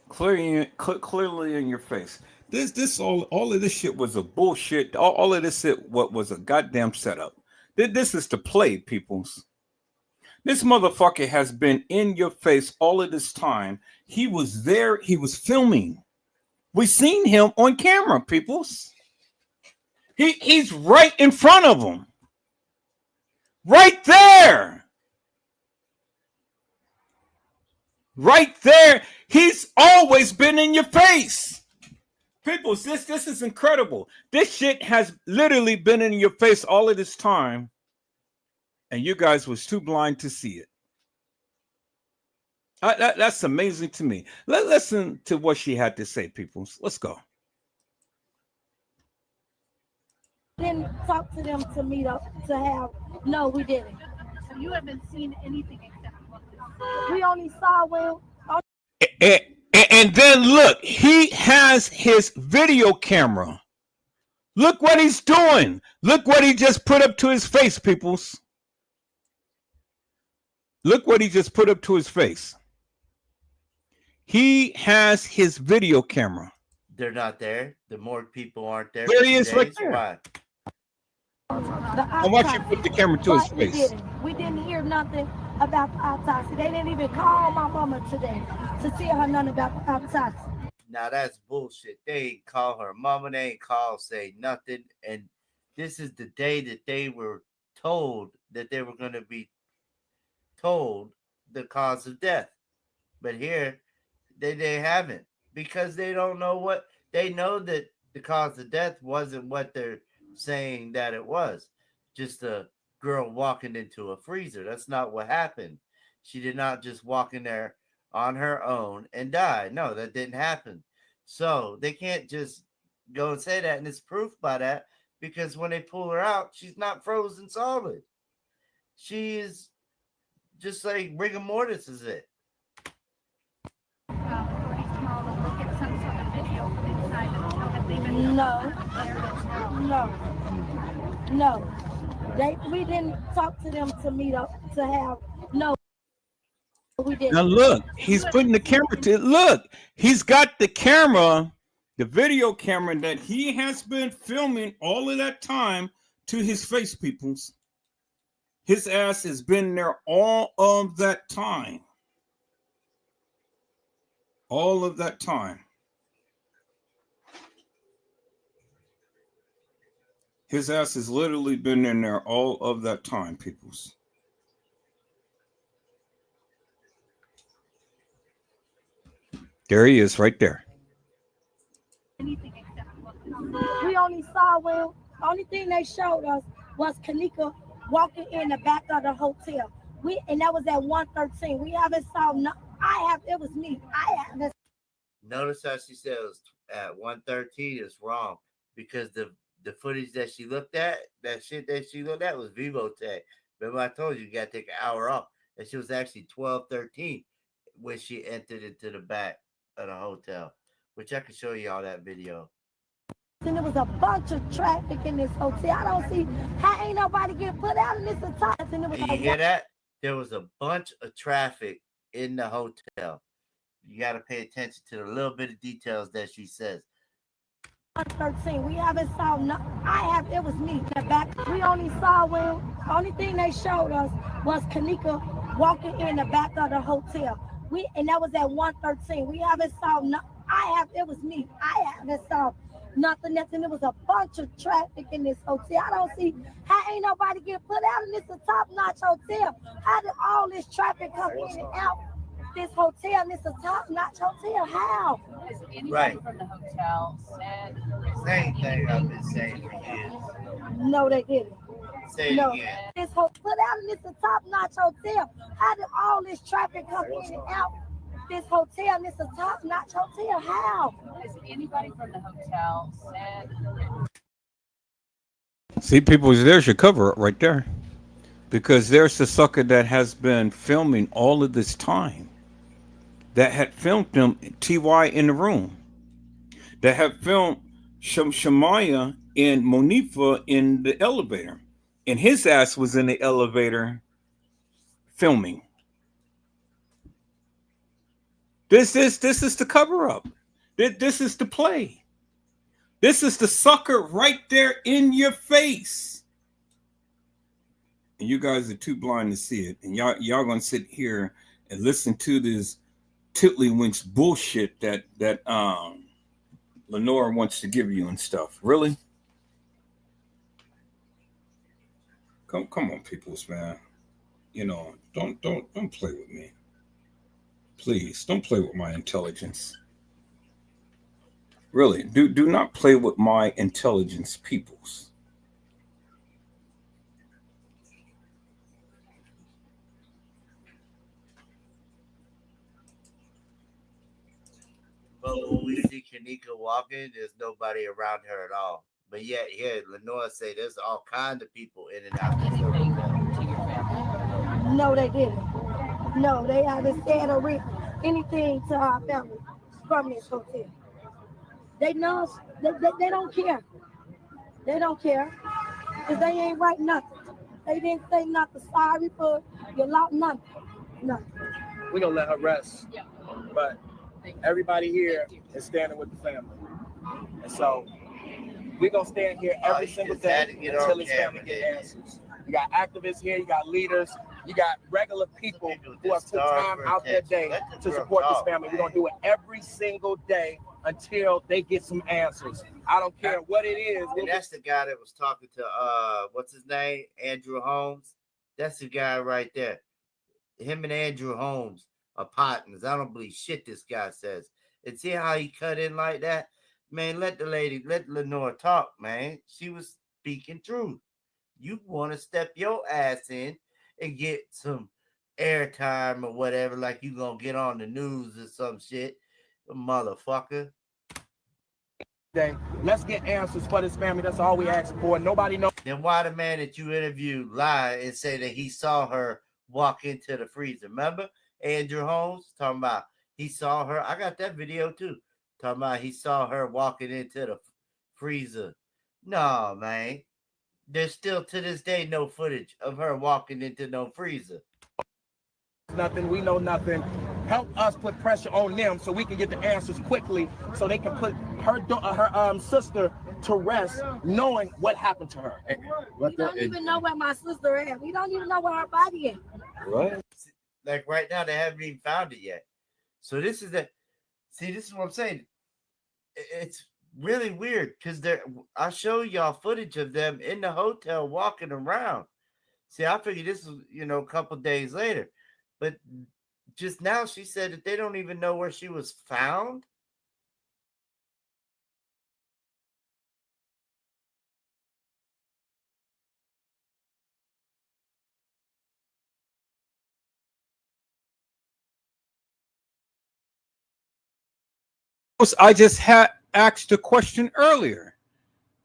Clearly in your face. This all of this shit was a bullshit. All of this shit was a goddamn setup. This is to play, peoples. This motherfucker has been in your face all of this time. He was there. He was filming. We seen him on camera, peoples. He's right in front of him. Right there. Right there. He's always been in your face. People, this is incredible. This shit has literally been in your face all of this time, and you guys was too blind to see it. That's amazing to me. Let's listen to what she had to say, people. Let's go.
Didn't talk to them to meet up to have. No, we didn't.
So you haven't seen anything except what
We only saw when.
And then look, he has his video camera. Look what he's doing. Look what he just put up to his face, peoples. Look what he just put up to his face. He has his video camera.
They're not there. The morgue people aren't there.
There he is right there.
Why?
I want you to put the camera to his face.
We didn't hear nothing about the autopsy. They didn't even call my mama today to tell her nothing about the autopsy.
Now that's bullshit. They ain't call her mama. They ain't call, say nothing. And this is the day that they were told that they were going to be told the cause of death. But here, they haven't, because they don't know what they know, that the cause of death wasn't what they're saying that it was. Just a girl walking into a freezer. That's not what happened. She did not just walk in there on her own and die. No, that didn't happen. So they can't just go and say that, and it's proof by that, because when they pull her out, she's not frozen solid. She is just like rigor mortis is it.
No. We didn't talk to them to meet up to have. No, we didn't.
Now look, he's putting the camera to look. He's got the camera, the video camera that he has been filming all of that time to his face, peoples. His ass has been there all of that time. All of that time. His ass has literally been in there all of that time, peoples. There he is right there.
We only saw when, only thing they showed us was Kenneka walking in the back of the hotel. And that was at 113. We haven't saw it was me. I haven't.
Notice how she said it was at 113 is wrong, because the footage that she looked at, that shit that she looked at was Vivotech. Remember I told you got to take an hour off. And she was actually 12:13 when she entered into the back of the hotel, which I can show you all that video.
And there was a bunch of traffic in this hotel. I don't see how ain't nobody get put out in this time.
Did you hear that? There was a bunch of traffic in the hotel. You got to pay attention to the little bit of details that she says.
113. We haven't saw it was me in the back. We only saw when, only thing they showed us was Kenneka walking in the back of the hotel. And that was at 113. We haven't saw it was me. I haven't saw nothing else. And there was a bunch of traffic in this hotel. I don't see how ain't nobody get put out in this a top-notch hotel. How did all this traffic come in and out this hotel, and it's a top-notch hotel? How?
Has anybody
Right.
from the hotel said
Same thing I've been saying for years.
No, they didn't.
Say it again.
This put out in this a top-notch hotel. How did all this traffic come in and out
this hotel, and it's a top-notch hotel. How?
Has anybody from the hotel said?
See, people, there's your cover up right there. Because there's the sucker that has been filming all of this time, that had filmed them, TY in the room, that had filmed Shamaya and Monifa in the elevator. And his ass was in the elevator filming. This is the cover up. This is the play. This is the sucker right there in your face. And you guys are too blind to see it. And y'all gonna sit here and listen to this tiddlywinks bullshit that Lenore wants to give you and stuff. Really? Come on, peoples, man. You know, don't play with me. Please, don't play with my intelligence. Really, do not play with my intelligence, peoples.
But when we see Kenneka walking, there's nobody around her at all. But yet here, Lenore say there's all kinds of people in and out.
No, they didn't. No, they haven't said or written anything to our family from this hotel. They know they don't care. They don't care because they ain't write nothing. They didn't say nothing. Sorry for your lot, nothing. Nothing.
We're gonna let her rest. Yeah. But everybody here is standing with the family. And so we're gonna stand here every single day until this family gets answers. You got activists here, you got leaders, you got regular people who have took time out their day to support this family. We're gonna do it every single day until they get some answers. I don't care what it is.
And that's the guy that was talking to what's his name? Andrew Holmes. That's the guy right there. Him and Andrew Holmes are partners. I don't believe shit this guy says. And see how he cut in like that? Man, let Lenore talk, man. She was speaking truth. You want to step your ass in and get some airtime or whatever, like you gonna get on the news or some shit, motherfucker.
Let's get answers for this family. That's all we ask for. Nobody knows.
Then why the man that you interviewed lie and say that he saw her walk into the freezer? Remember Andrew Holmes talking about he saw her? I got that video too. Talking about he saw her walking into the freezer. No, man. There's still to this day no footage of her walking into no freezer.
Nothing. We know nothing. Help us put pressure on them so we can get the answers quickly, so they can put her sister to rest, knowing what happened to her.
We don't even know where my sister is. We don't even know where her body is.
Right. Like right now, they haven't even found it yet. So this is what I'm saying. It's really weird because I show y'all footage of them in the hotel walking around. See, I figured this was, a couple days later, but just now she said that they don't even know where she was found.
I just had asked a question earlier.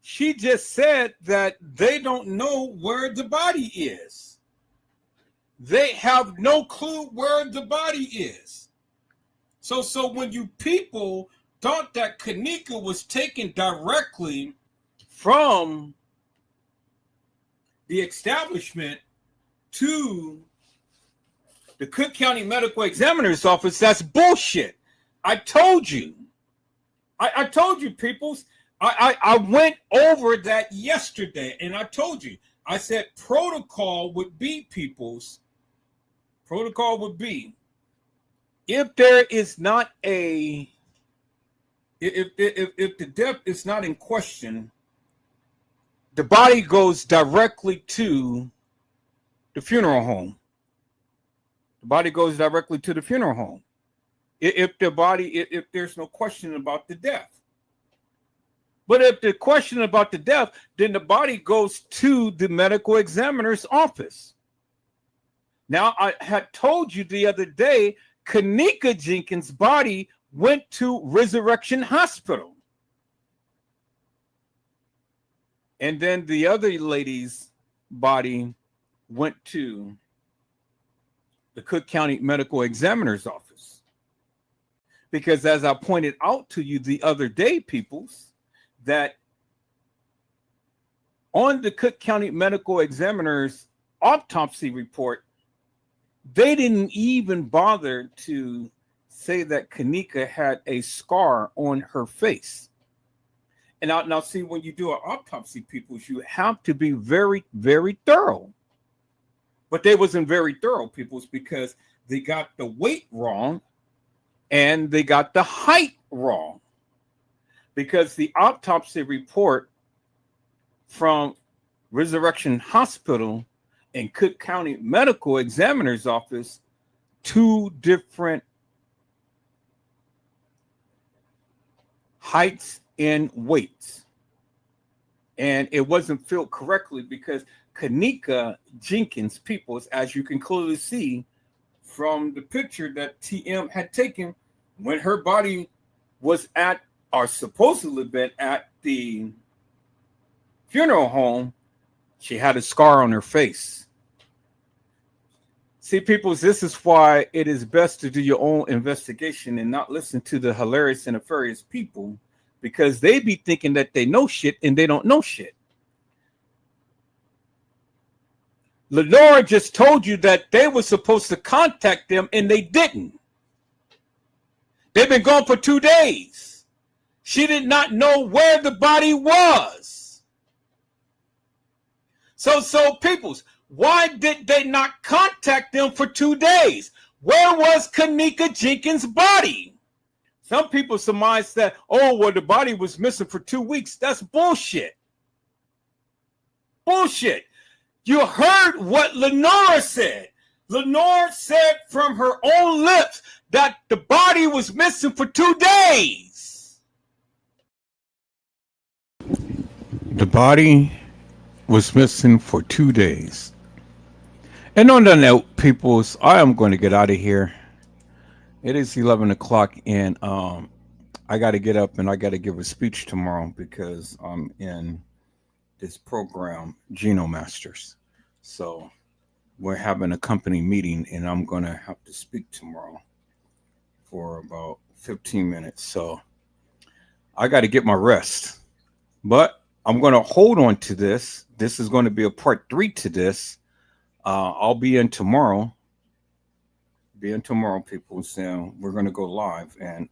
She just said that they don't know where the body is. They have no clue where the body is. So when you people thought that Kenneka was taken directly from the establishment to the Cook County Medical Examiner's Office, that's bullshit. I told you. I told you, peoples. I went over that yesterday, and I told you. I said protocol would be, peoples. Protocol would be if there is not if the death is not in question, the body goes directly to the funeral home. The body goes directly to the funeral home. If there's no question about the death. But if the question about the death, then the body goes to the medical examiner's office. Now, I had told you the other day Kenneka Jenkins' body went to Resurrection Hospital. And then the other lady's body went to the Cook County Medical Examiner's office. Because as I pointed out to you the other day, peoples, that on the Cook County Medical Examiner's autopsy report, they didn't even bother to say that Kenneka had a scar on her face. And now see, when you do an autopsy, peoples, you have to be very, very thorough. But they wasn't very thorough, peoples, because they got the weight wrong and they got the height wrong. Because the autopsy report from Resurrection Hospital and Cook County Medical Examiner's office, two different heights and weights. And it wasn't filled correctly because Kenneka Jenkins, peoples, as you can clearly see from the picture that TM had taken when her body was at, or supposedly been at, the funeral home, she had a scar on her face. See, peoples, this is why it is best to do your own investigation and not listen to the hilarious and nefarious people, because they be thinking that they know shit and they don't know shit. Lenora just told you that they were supposed to contact them and they didn't. They've been gone for 2 days. She did not know where the body was. So peoples, why did they not contact them for 2 days? Where was Kenneka Jenkins' body? Some people surmise that, oh, well, the body was missing for 2 weeks. That's bullshit. Bullshit. You heard what Lenora said. Lenora said from her own lips that the body was missing for 2 days. The body was missing for 2 days. And on that note, peoples, I am going to get out of here. It is 11 o'clock, and I got to get up and I got to give a speech tomorrow because I'm in this program, Geno Masters. So we're having a company meeting, and I'm going to have to speak tomorrow for about 15 minutes. So I got to get my rest. But I'm going to hold on to this. This is going to be a part 3 to this. I'll be in tomorrow. People. So we're going to go live, and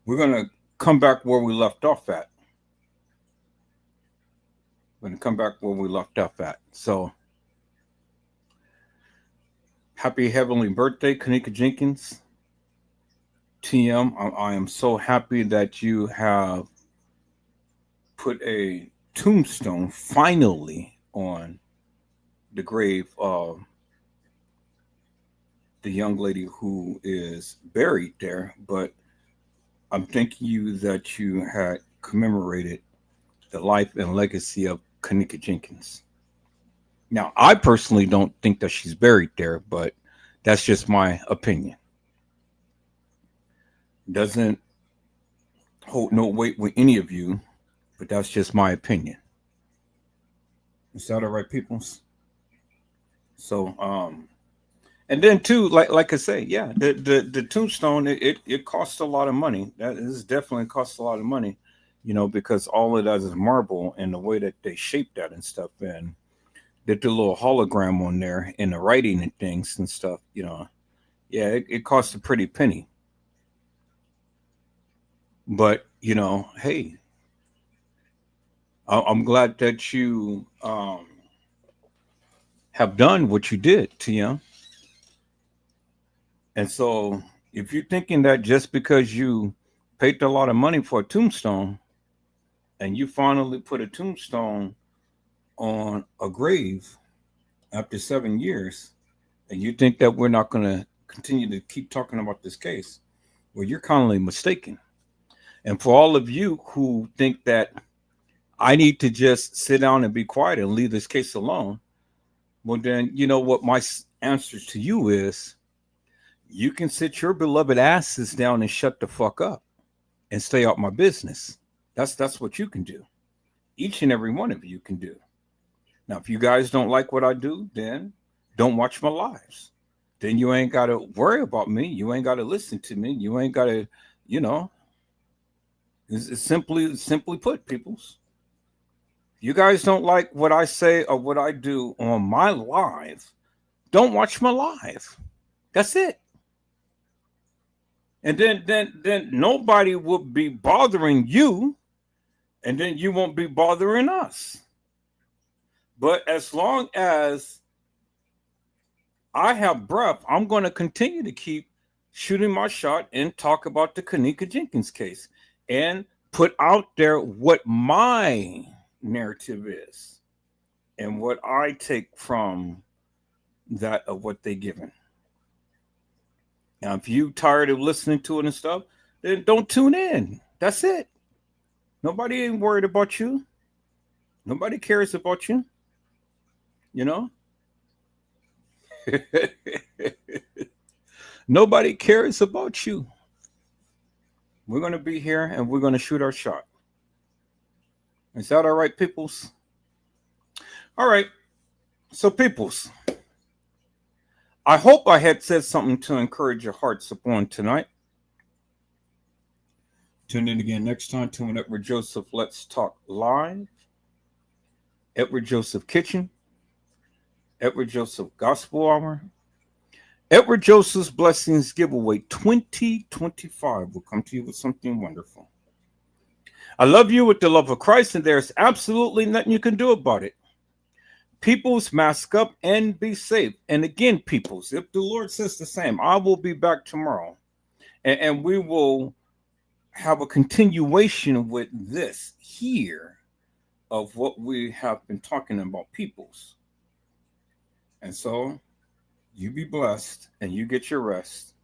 we're going to come back where we left off at. So happy heavenly birthday, Kenneka Jenkins. TM, I am so happy that you have put a tombstone finally on the grave of the young lady who is buried there, but I'm thanking you that you had commemorated the life and legacy of Kenneka Jenkins. Now, I personally don't think that she's buried there, but that's just my opinion. Doesn't hold no weight with any of you, but that's just my opinion. Is that all right, peoples? So, and then too, like I say, yeah, the tombstone, it costs a lot of money. That is definitely costs a lot of money, you know, because all it does is marble, and the way that they shape that and stuff, and they do a little hologram on there and the writing and things and stuff, you know. Yeah, it costs a pretty penny. But, you know, hey, I'm glad that you have done what you did, TM. And so if you're thinking that just because you paid a lot of money for a tombstone and you finally put a tombstone on a grave after 7 years, and you think that we're not going to continue to keep talking about this case, well, you're kindly mistaken. And for all of you who think that I need to just sit down and be quiet and leave this case alone, well, then, you know what my answer to you is, you can sit your beloved asses down and shut the fuck up and stay out my business. That's what you can do. Each and every one of you can do. Now, if you guys don't like what I do, then don't watch my lives. Then you ain't got to worry about me. You ain't got to listen to me. You ain't got to, you know. It's simply put, peoples. You guys don't like what I say or what I do on my live, don't watch my live. That's it. And then nobody will be bothering you, and then you won't be bothering us. But as long as I have breath, I'm going to continue to keep shooting my shot and talk about the Kenneka Jenkins case and put out there what my narrative is and what I take from that of what they given. Now, if you tired of listening to it and stuff, then don't tune in. That's it. Nobody ain't worried about you. Nobody cares about you. You know? Nobody cares about you. We're going to be here and we're going to shoot our shot. Is that all right, peoples? All right. So, peoples, I hope I had said something to encourage your hearts upon tonight. Tune in again next time to an Edward Joseph Let's Talk Live. Edward Joseph Kitchen. Edward Joseph Gospel Hour. Edward Joseph's Blessings Giveaway 2025 will come to you with something wonderful. I love you with the love of Christ, and there's absolutely nothing you can do about it. Peoples, mask up and be safe. And again, peoples, if the Lord says the same, I will be back tomorrow, and we will have a continuation with this here of what we have been talking about, peoples. And so you be blessed and you get your rest.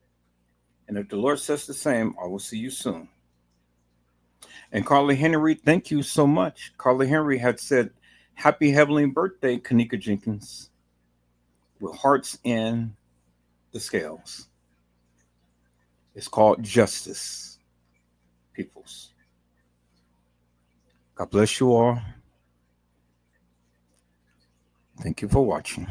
And if the Lord says the same, I will see you soon. And Carly Henry, thank you so much. Carly Henry had said, happy heavenly birthday, Kenneka Jenkins, with hearts in the scales. It's called justice, peoples. God bless you all. Thank you for watching.